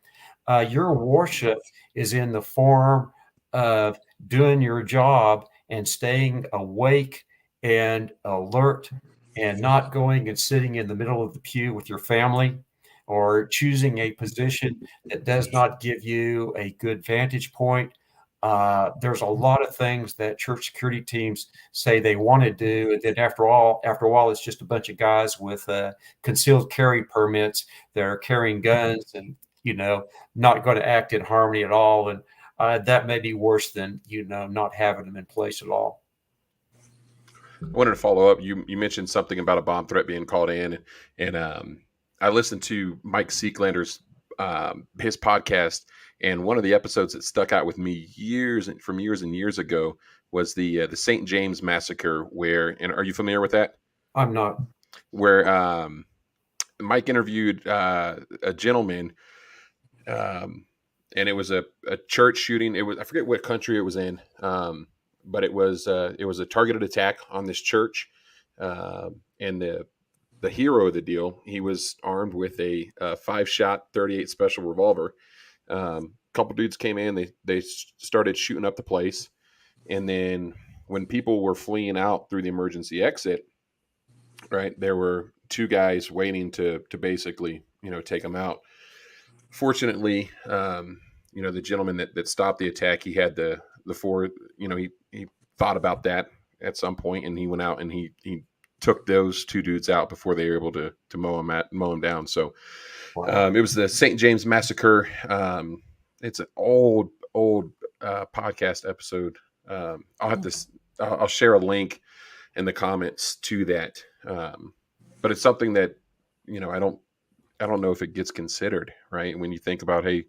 your worship is in the form of doing your job and staying awake and alert and not going and sitting in the middle of the pew with your family or choosing a position that does not give you a good vantage point. There's a lot of things that church security teams say they want to do, and then after a while, it's just a bunch of guys with concealed carry permits that are carrying guns and not going to act in harmony at all. And that may be worse than not having them in place at all. I wanted to follow up. You mentioned something about a bomb threat being called in, and I listened to Mike Seeklander's his podcast. And one of the episodes that stuck out with me years and years ago was the St. James massacre. And are you familiar with that? I'm not. Where Mike interviewed a gentleman, and it was a church shooting. I forget what country it was in, but it was a targeted attack on this church, and the hero of the deal, he was armed with a 5-shot 38 special revolver. Couple dudes came in, they started shooting up the place. And then when people were fleeing out through the emergency exit, right, there were 2 guys waiting to basically, take them out. Fortunately, the gentleman that stopped the attack, he had the 4, he thought about that at some point, and he went out and he took those 2 dudes out before they were able to mow him down. So Wow. it was the St. James massacre. It's an old podcast episode. I'll share a link in the comments to that. But it's something that, I don't know if it gets considered, right? When you think about, hey,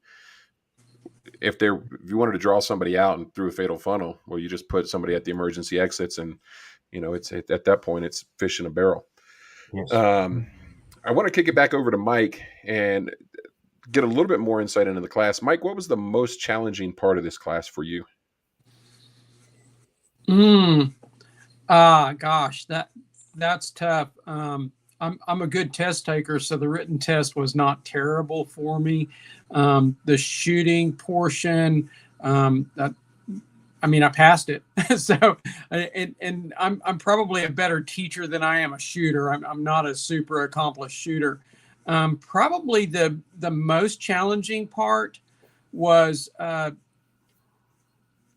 if you wanted to draw somebody out and through a fatal funnel, well, you just put somebody at the emergency exits, and it's at that point it's fish in a barrel. Yes. I want to kick it back over to Mike and get a little bit more insight into the class. Mike, what was the most challenging part of this class for you? Gosh, that's tough. I'm a good test taker, so the written test was not terrible for me. The shooting portion, I passed it. So, and I'm probably a better teacher than I am a shooter. I'm not a super accomplished shooter. Probably the most challenging part was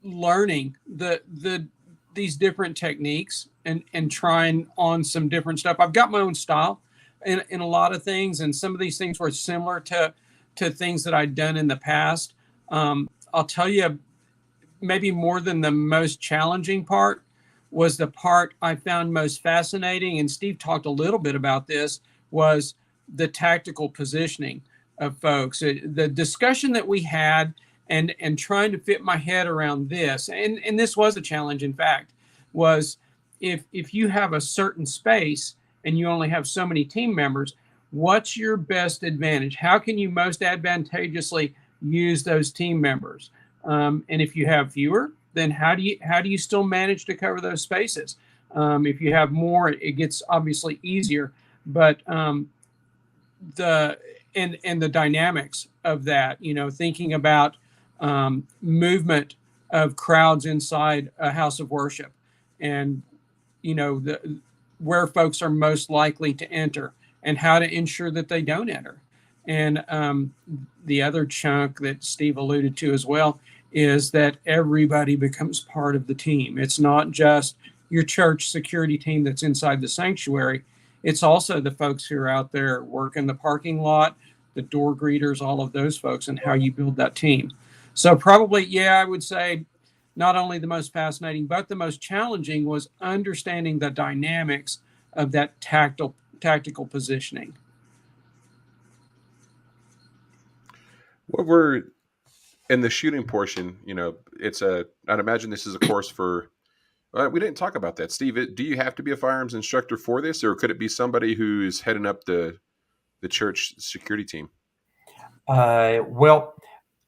learning these different techniques and trying on some different stuff. I've got my own style in a lot of things, and some of these things were similar to things that I'd done in the past. I'll tell you, maybe more than the most challenging part was the part I found most fascinating, and Steve talked a little bit about this, was the tactical positioning of folks. The discussion that we had and trying to fit my head around this, and this was a challenge, in fact, was if you have a certain space and you only have so many team members, what's your best advantage? How can you most advantageously use those team members? And if you have fewer, then how do you still manage to cover those spaces? If you have more, it gets obviously easier, but the dynamics of that, thinking about movement of crowds inside a house of worship, and where folks are most likely to enter, and how to ensure that they don't enter. And the other chunk that Steve alluded to as well is that everybody becomes part of the team. It's not just your church security team that's inside the sanctuary. It's also the folks who are out there working the parking lot, the door greeters, all of those folks, and how you build that team. So probably, I would say not only the most fascinating, but the most challenging was understanding the dynamics of that tactical positioning. What were in the shooting portion? I'd imagine this is a course for. We didn't talk about that, Steve. Do you have to be a firearms instructor for this, or could it be somebody who is heading up the church security team? Well,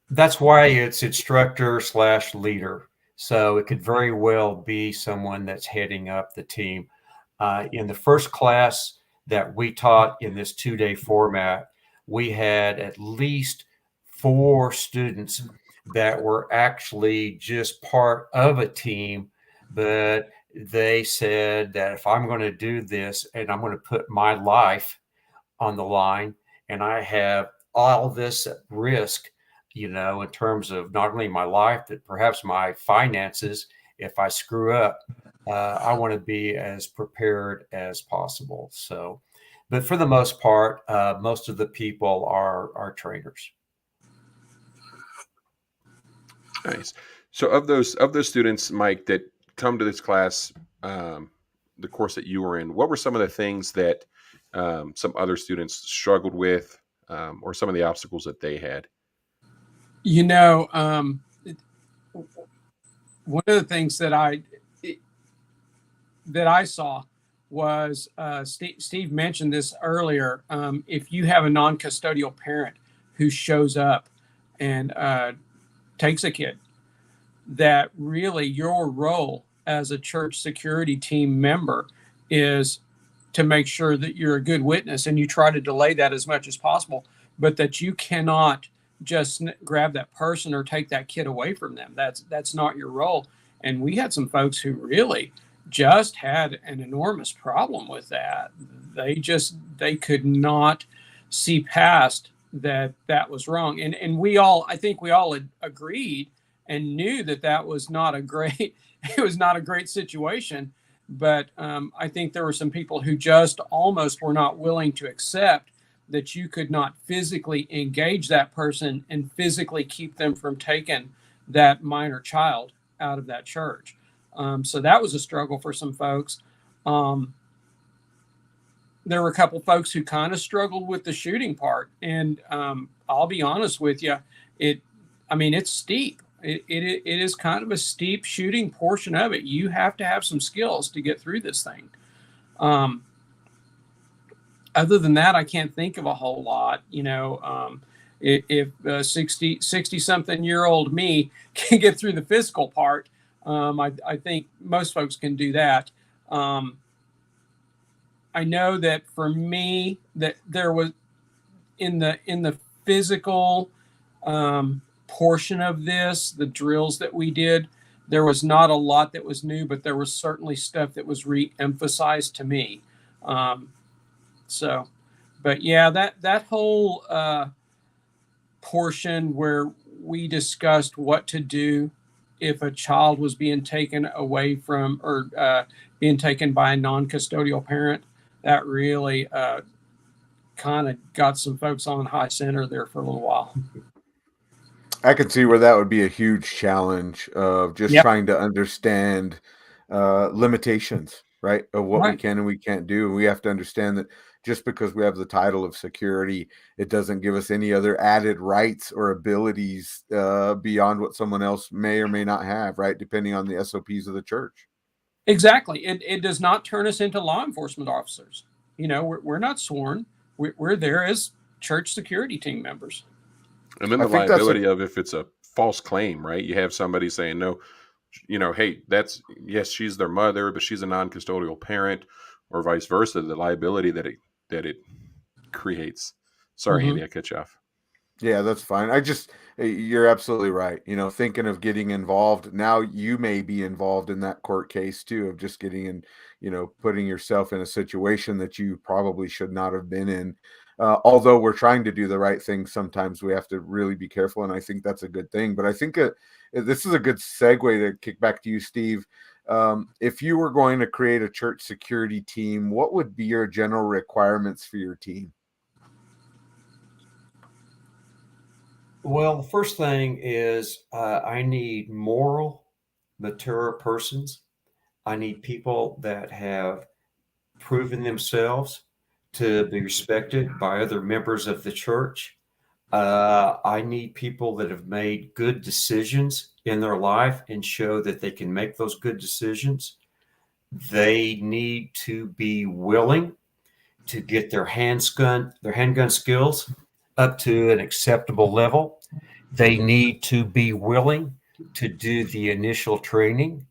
that's why it's instructor/leader. So it could very well be someone that's heading up the team. In the first class that we taught in this 2-day format, we had at least 4 students that were actually just part of a team, but they said that if I'm going to do this and I'm going to put my life on the line, and I have all this at risk, in terms of not only my life, but perhaps my finances, if I screw up, I want to be as prepared as possible. So, but for the most part, most of the people are trainers. Nice. So of those students, Mike, that come to this class, the course that you were in, what were some of the things that some other students struggled with, or some of the obstacles that they had? One of the things that I saw was, Steve mentioned this earlier. If you have a non-custodial parent who shows up and takes a kid, that really your role as a church security team member is to make sure that you're a good witness, and you try to delay that as much as possible, but that you cannot just grab that person or take that kid away from them. That's not your role. And we had some folks who really just had an enormous problem with that. They could not see past that was wrong. And I think we all had agreed and knew that was not a great situation. But I think there were some people who just almost were not willing to accept that you could not physically engage that person and physically keep them from taking that minor child out of that church. So that was a struggle for some folks. There were a couple folks who kind of struggled with the shooting part, and I'll be honest with you, it's steep. It is kind of a steep shooting portion of it. You have to have some skills to get through this thing. Other than that, I can't think of a whole lot. If 60 something year old me can get through the physical part, I think most folks can do that. I know that for me, that there was in the physical portion of this, the drills that we did, there was not a lot that was new, but there was certainly stuff that was re-emphasized to me. But yeah, that whole portion where we discussed what to do if a child was being taken away from or being taken by a non-custodial parent, that really kind of got some folks on high center there for a little while. I could see where that would be a huge challenge of just trying to understand limitations, right? Of what we can and we can't do. We have to understand that just because we have the title of security, it doesn't give us any other added rights or abilities beyond what someone else may or may not have, right? Depending on the SOPs of the church. Exactly. It does not turn us into law enforcement officers. We're not sworn. We're there as church security team members. And then the liability of if it's a false claim, right? You have somebody saying, no, hey, yes, she's their mother, but she's a non-custodial parent, or vice versa. The liability that it creates. Sorry, Andy, I cut you off. Yeah, that's fine. You're absolutely right. Thinking of getting involved now, you may be involved in that court case too, of just getting in, putting yourself in a situation that you probably should not have been in. Although we're trying to do the right thing, sometimes we have to really be careful. And I think that's a good thing. But I think this is a good segue to kick back to you, Steve. If you were going to create a church security team, what would be your general requirements for your team? Well, the first thing is I need moral, mature persons. I need people that have proven themselves to be respected by other members of the church. I need people that have made good decisions in their life and show that they can make those good decisions. They need to be willing to get their handgun skills up to an acceptable level. They need to be willing to do the initial training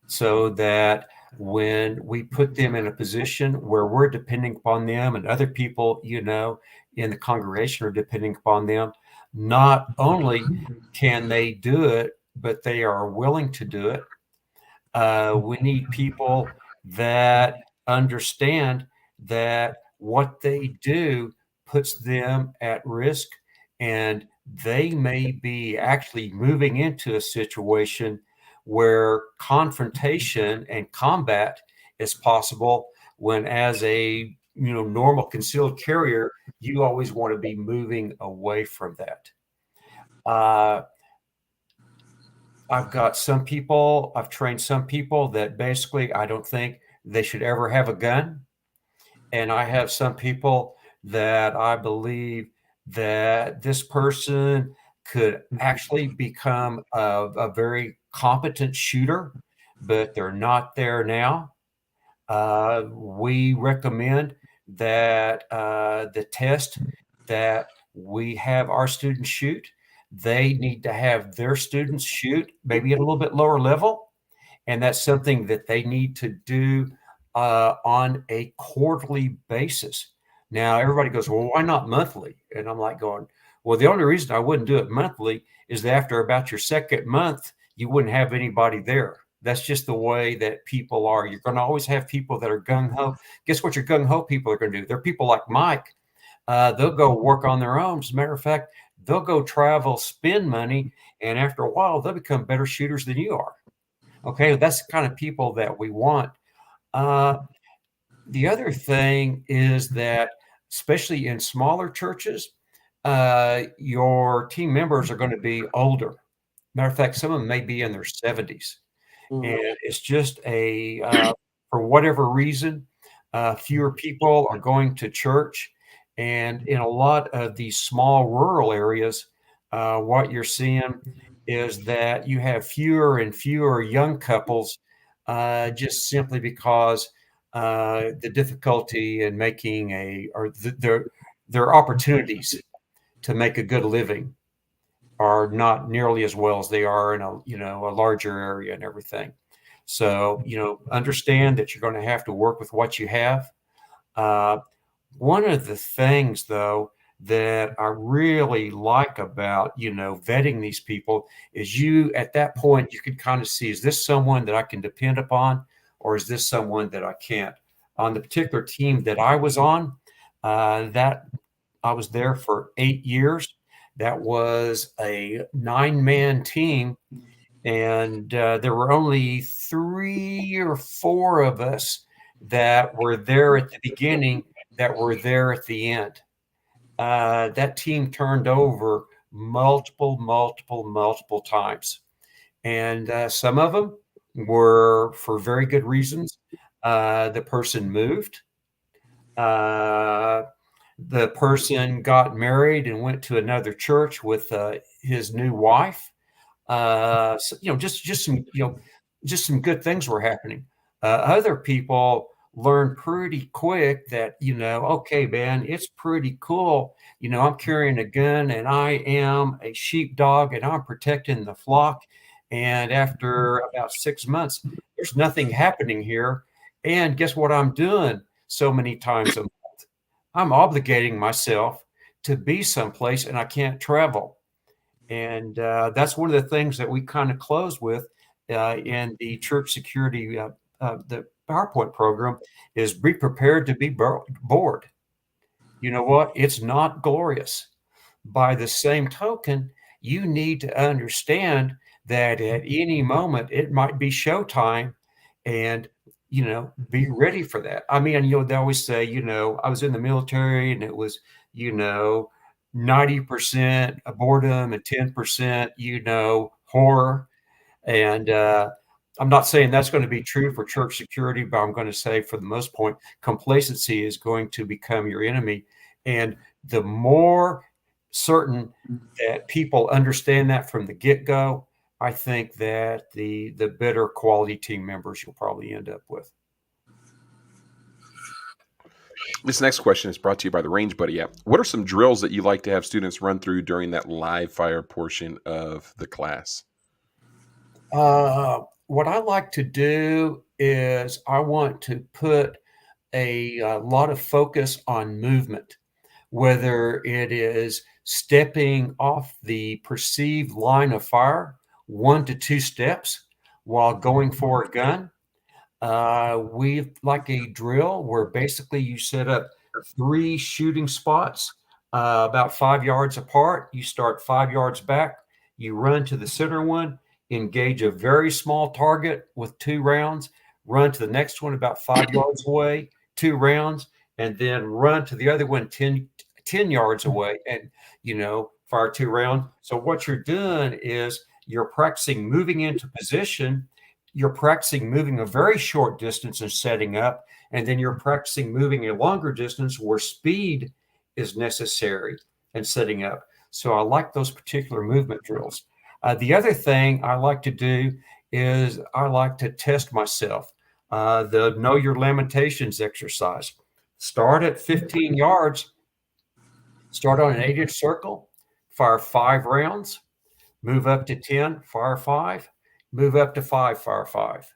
so that when we put them in a position where we're depending upon them and other people, in the congregation are depending upon them, not only can they do it, but they are willing to do it. We need people that understand that what they do puts them at risk, and they may be actually moving into a situation where confrontation and combat is possible, when as a normal concealed carrier, you always want to be moving away from that. I've trained some people that basically I don't think they should ever have a gun. And I have some people that I believe that this person could actually become a very competent shooter, but they're not there now. We recommend that the test that we have our students shoot, they need to have their students shoot maybe at a little bit lower level. And that's something that they need to do on a quarterly basis. Now, everybody goes, well, why not monthly? And I'm like going, well, the only reason I wouldn't do it monthly is that after about your second month, you wouldn't have anybody there. That's just the way that people are. You're going to always have people that are gung-ho. Guess what your gung-ho people are going to do? They're people like Mike. They'll go work on their own. As a matter of fact, they'll go travel, spend money, and after a while, they'll become better shooters than you are. Okay, that's the kind of people that we want. The other thing is that, especially in smaller churches, your team members are going to be older. Matter of fact, some of them may be in their 70s. And it's just for whatever reason, fewer people are going to church. And in a lot of these small rural areas, what you're seeing is that you have fewer and fewer young couples, just simply because the difficulty in making their opportunities to make a good living are not nearly as well as they are in a larger area and everything. So, understand that you're going to have to work with what you have. One of the things, though, that I really like about, vetting these people is at that point, you can kind of see, is this someone that I can depend upon, or is this someone that I can't? On the particular team that I was on, that I was there for 8 years. That was a 9-man team, and there were only 3 or 4 of us that were there at the beginning, that were there at the end. That team turned over multiple times. And some of them were for very good reasons. The person moved. The person got married and went to another church with his new wife. So, just some good things were happening. Other people learned pretty quick that, okay, man, it's pretty cool. I'm carrying a gun and I am a sheepdog and I'm protecting the flock. And after about 6 months, there's nothing happening here. And guess what I'm doing so many times a month? I'm obligating myself to be someplace and I can't travel. And that's one of the things that we kind of close with in the church security, the PowerPoint program, is be prepared to be bored. You know what? It's not glorious. By the same token, you need to understand that at any moment it might be showtime, and be ready for that. I mean, they always say, I was in the military and it was, 90% boredom and 10%, horror. And I'm not saying that's going to be true for church security, but I'm going to say for the most part, complacency is going to become your enemy. And the more certain that people understand that from the get-go, I think that the better quality team members you'll probably end up with. This next question is brought to you by the Range Buddy app. What are some drills that you like to have students run through during that live fire portion of the class? What I like to do is I want to put a lot of focus on movement, whether it is stepping off the perceived line of fire 1 to 2 steps while going for a gun. We like a drill where basically you set up 3 shooting spots about 5 yards apart. You start 5 yards back, you run to the center one, engage a very small target with 2 rounds, run to the next one about 5 yards away, 2 rounds, and then run to the other one 10 yards away and, fire 2 rounds. So what you're doing is you're practicing moving into position. You're practicing moving a very short distance and setting up, and then you're practicing moving a longer distance where speed is necessary and setting up. So I like those particular movement drills. The other thing I like to do is I like to test myself. The Know Your Limitations exercise. Start at 15 yards, start on an 8-inch circle, fire 5 rounds, move up to 10, fire 5, move up to 5, fire 5.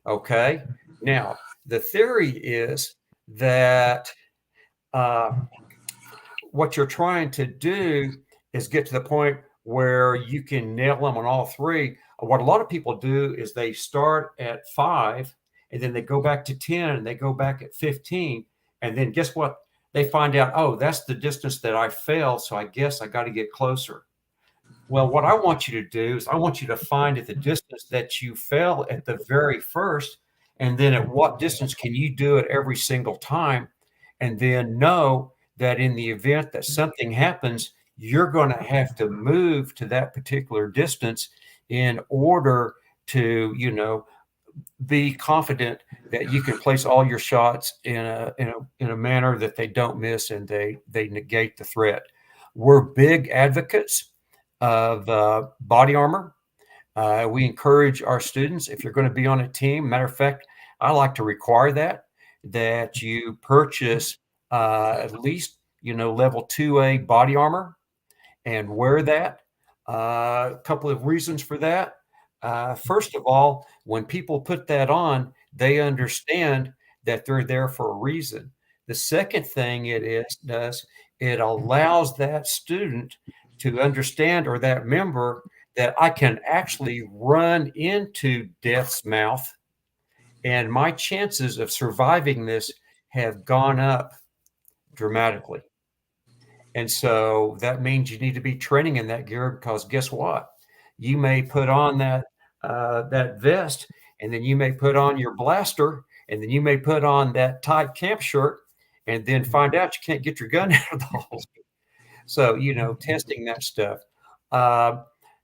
Okay. Now, the theory is that what you're trying to do is get to the point where you can nail them on all 3. What a lot of people do is they start at 5 and then they go back to 10 and they go back at 15. And then guess what? They find out, oh, that's the distance that I fell. So I guess I got to get closer. Well, what I want you to do is I want you to find at the distance that you fell at the very first, and then at what distance can you do it every single time, and then know that in the event that something happens, you're going to have to move to that particular distance in order to, be confident that you can place all your shots in a manner that they don't miss and they negate the threat. We're big advocates of body armor. We encourage our students, if you're going to be on a team, matter of fact, I like to require that you purchase at least, level 2A body armor and wear that. A couple of reasons for that. First of all, when people put that on, they understand that they're there for a reason. The second thing it allows that student to understand, or that member, that I can actually run into death's mouth, and my chances of surviving this have gone up dramatically. And so that means you need to be training in that gear, because guess what? You may put on that vest, and then you may put on your blaster, and then you may put on that tight camp shirt, and then find out you can't get your gun out of the holster. So, testing that stuff.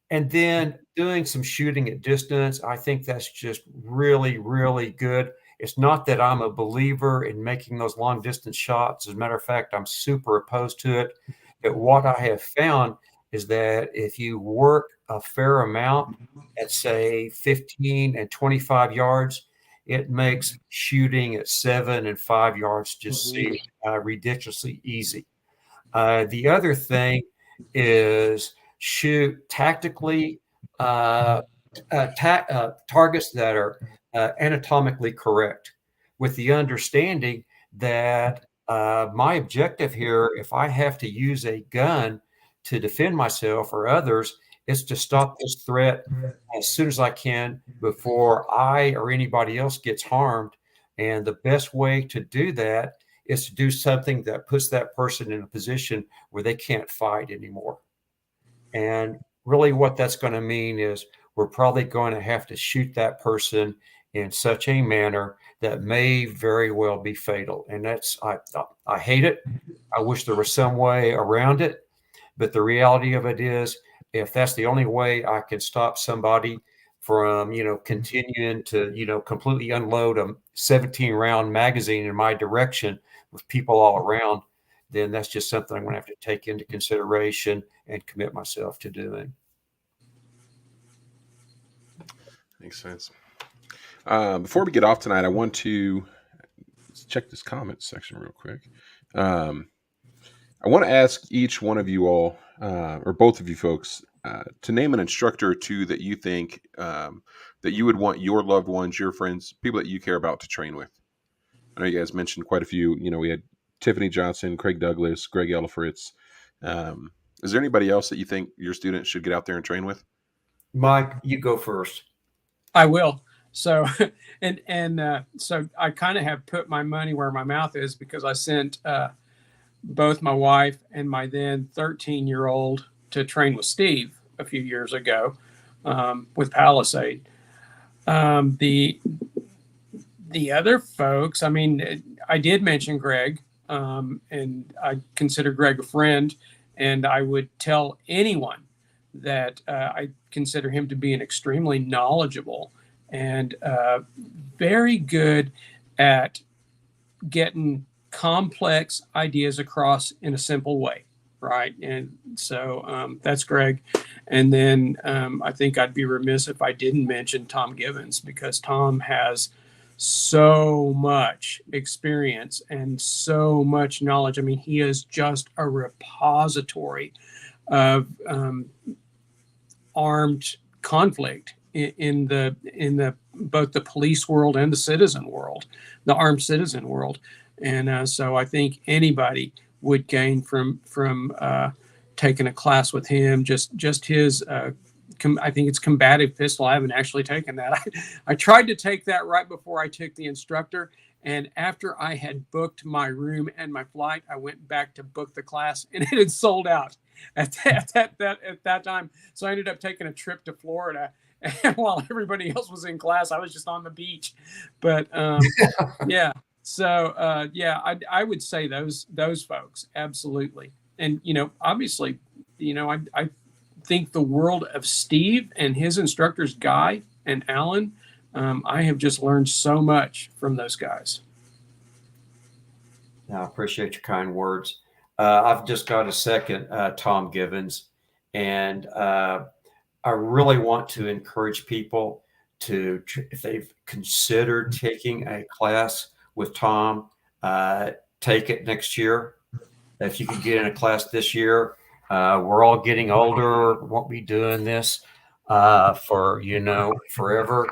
And then doing some shooting at distance. I think that's just really, really good. It's not that I'm a believer in making those long distance shots. As a matter of fact, I'm super opposed to it. But what I have found is that if you work a fair amount at, say, 15 and 25 yards, it makes shooting at 7 and 5 yards just seem ridiculously easy. The other thing is shoot tactically targets that are anatomically correct, with the understanding that my objective here, if I have to use a gun to defend myself or others, is to stop this threat as soon as I can before I or anybody else gets harmed. And the best way to do that is to do something that puts that person in a position where they can't fight anymore. And really what that's going to mean is we're probably going to have to shoot that person in such a manner that may very well be fatal. And I hate it. I wish there was some way around it. But the reality of it is, if that's the only way I can stop somebody from, continuing to, completely unload a 17-round magazine in my direction with people all around, then that's just something I'm going to have to take into consideration and commit myself to doing. Makes sense. Before we get off tonight, I want to check this comment section real quick. I want to ask each one of you all, or both of you folks, to name an instructor or two that you think that you would want your loved ones, your friends, people that you care about to train with. I know you guys mentioned quite a few. We had Tiffany Johnson, Craig Douglas, Greg Elifritz. Is there anybody else that you think your students should get out there and train with? Mike, you go first. I will. So, so I kind of have put my money where my mouth is, because I sent both my wife and my then 13-year-old to train with Steve a few years ago with Palisade. The other folks, I did mention Greg, and I consider Greg a friend, and I would tell anyone that I consider him to be an extremely knowledgeable and very good at getting complex ideas across in a simple way, right? And so that's Greg. And then I think I'd be remiss if I didn't mention Tom Givens, because Tom has so much experience and so much knowledge. He is just a repository of armed conflict in the both the police world and the citizen world, the armed citizen world. And so I think anybody would gain from taking a class with him. Just his I think it's combative pistol. I haven't actually taken that. I tried to take that right before I took the instructor. And after I had booked my room and my flight, I went back to book the class, and it had sold out at that time. So I ended up taking a trip to Florida. And while everybody else was in class, I was just on the beach. But yeah. So I would say those folks, absolutely. And obviously, I think the world of Steve and his instructors, Guy and Alan, I have just learned so much from those guys. I appreciate your kind words. I've just got a second, Tom Givens, and I really want to encourage people to, if they've considered taking a class with Tom, take it next year. If you can get in a class this year, we're all getting older, won't be doing this for, forever.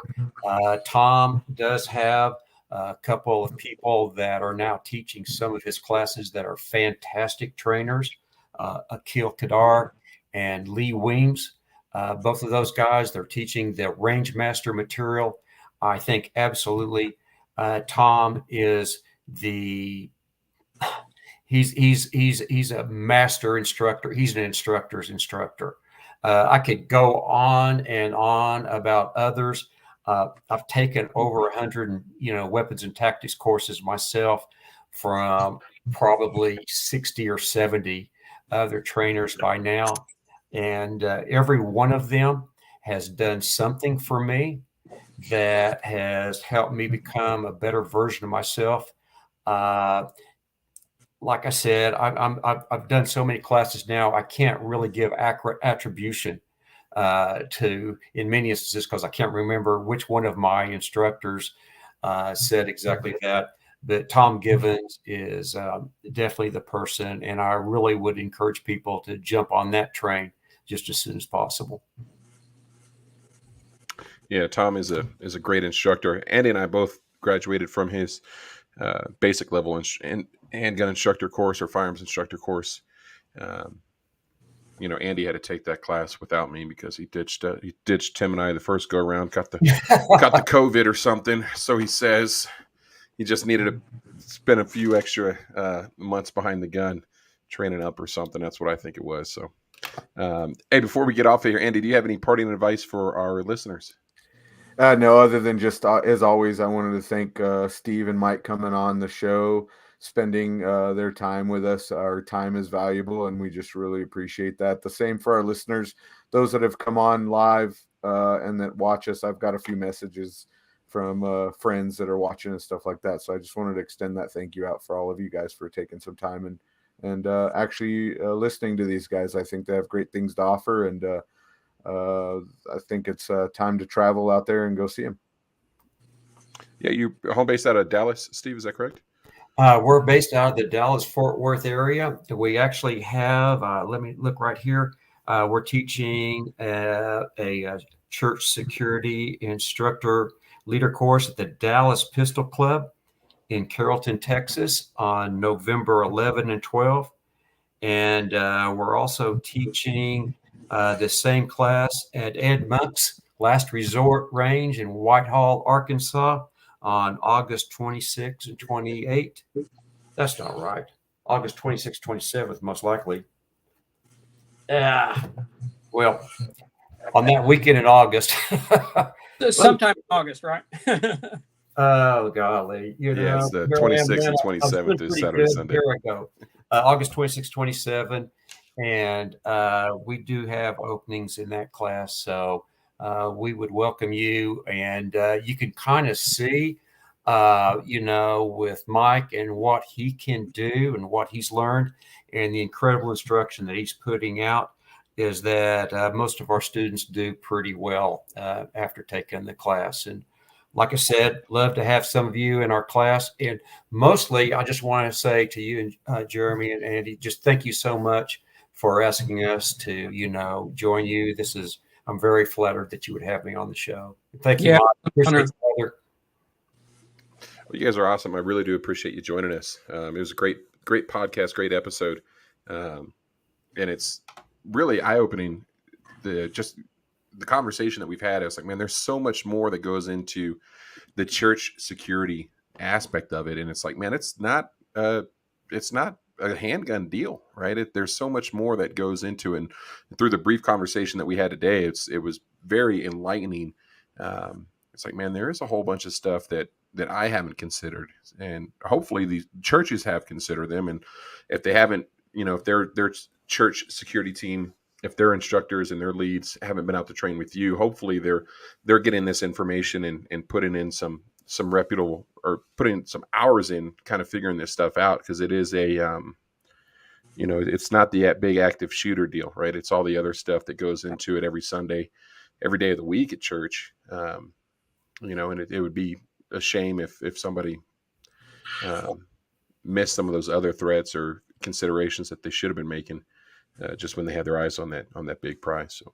Tom does have a couple of people that are now teaching some of his classes that are fantastic trainers, Akil Kadar and Lee Weems. Both of those guys, they're teaching the Range Master material. I think absolutely Tom is he's a master instructor. He's an instructor's instructor. I could go on and on about others. I've taken over 100, weapons and tactics courses myself from probably 60 or 70 other trainers by now. And every one of them has done something for me that has helped me become a better version of myself. Like I said, I've done so many classes now, I can't really give accurate attribution to, in many instances, because I can't remember which one of my instructors said exactly that. But Tom Givens is definitely the person, and I really would encourage people to jump on that train just as soon as possible. Yeah, Tom is a great instructor. Andy and I both graduated from his basic level and handgun instructor course or firearms instructor course. Andy had to take that class without me because he ditched Tim and I the first go around, got the COVID or something. So he says he just needed to spend a few extra months behind the gun training up or something. That's what I think it was. So, hey, before we get off of here, Andy, do you have any parting advice for our listeners? No, other than just, as always, I wanted to thank Steve and Mike coming on the show, spending their time with us. Our time is valuable, and we just really appreciate that. The same for our listeners, those that have come on live and that watch us. I've got a few messages from friends that are watching and stuff like that. So I just wanted to extend that thank you out for all of you guys for taking some time and actually listening to these guys. I think they have great things to offer, and I think it's time to travel out there and go see them. Yeah, you're home based out of Dallas, Steve, is that correct? We're based out of the Dallas-Fort Worth area. We actually have, let me look right here. We're teaching a church security instructor leader course at the Dallas Pistol Club in Carrollton, Texas on November 11 and 12. And we're also teaching the same class at Ed Monk's Last Resort Range in Whitehall, Arkansas on August 26th and 28th. That's not right. August 26th, 27th, most likely. Well, on that weekend in August. Sometime in August, right? Oh, golly. Yeah, it's the 26th and 27th is Saturday, Sunday. Here we go. August 26th, 27th. And we do have openings in that class. So we would welcome you. And you can kind of see, with Mike and what he can do and what he's learned and the incredible instruction that he's putting out is that most of our students do pretty well after taking the class. And like I said, love to have some of you in our class. And mostly, I just want to say to you, Jeremy and Andy, just thank you so much for asking us to, join you. I'm very flattered that you would have me on the show. Thank you. Well, you guys are awesome. I really do appreciate you joining us. It was a great podcast, great episode. And it's really eye-opening, the conversation that we've had. I was like, man, there's so much more that goes into the church security aspect of it. And it's like, man, it's not a handgun deal, right? There's so much more that goes into it. And through the brief conversation that we had today, it was very enlightening. It's like, man, there is a whole bunch of stuff that I haven't considered, and hopefully these churches have considered them. And if they haven't, if their church security team if their instructors and their leads haven't been out to train with you, hopefully they're getting this information and putting in some reputable, or putting some hours in kind of figuring this stuff out, because it is a it's not the big active shooter deal, right? It's all the other stuff that goes into it every Sunday, every day of the week at church. And it would be a shame if somebody missed some of those other threats or considerations that they should have been making just when they had their eyes on that big prize. So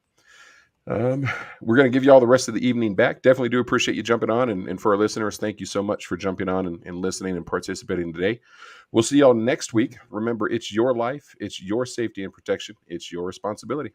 we're going to give you all the rest of the evening back. Definitely do appreciate you jumping on. And for our listeners, thank you so much for jumping on and listening and participating today. We'll see y'all next week. Remember, it's your life, it's your safety and protection, it's your responsibility.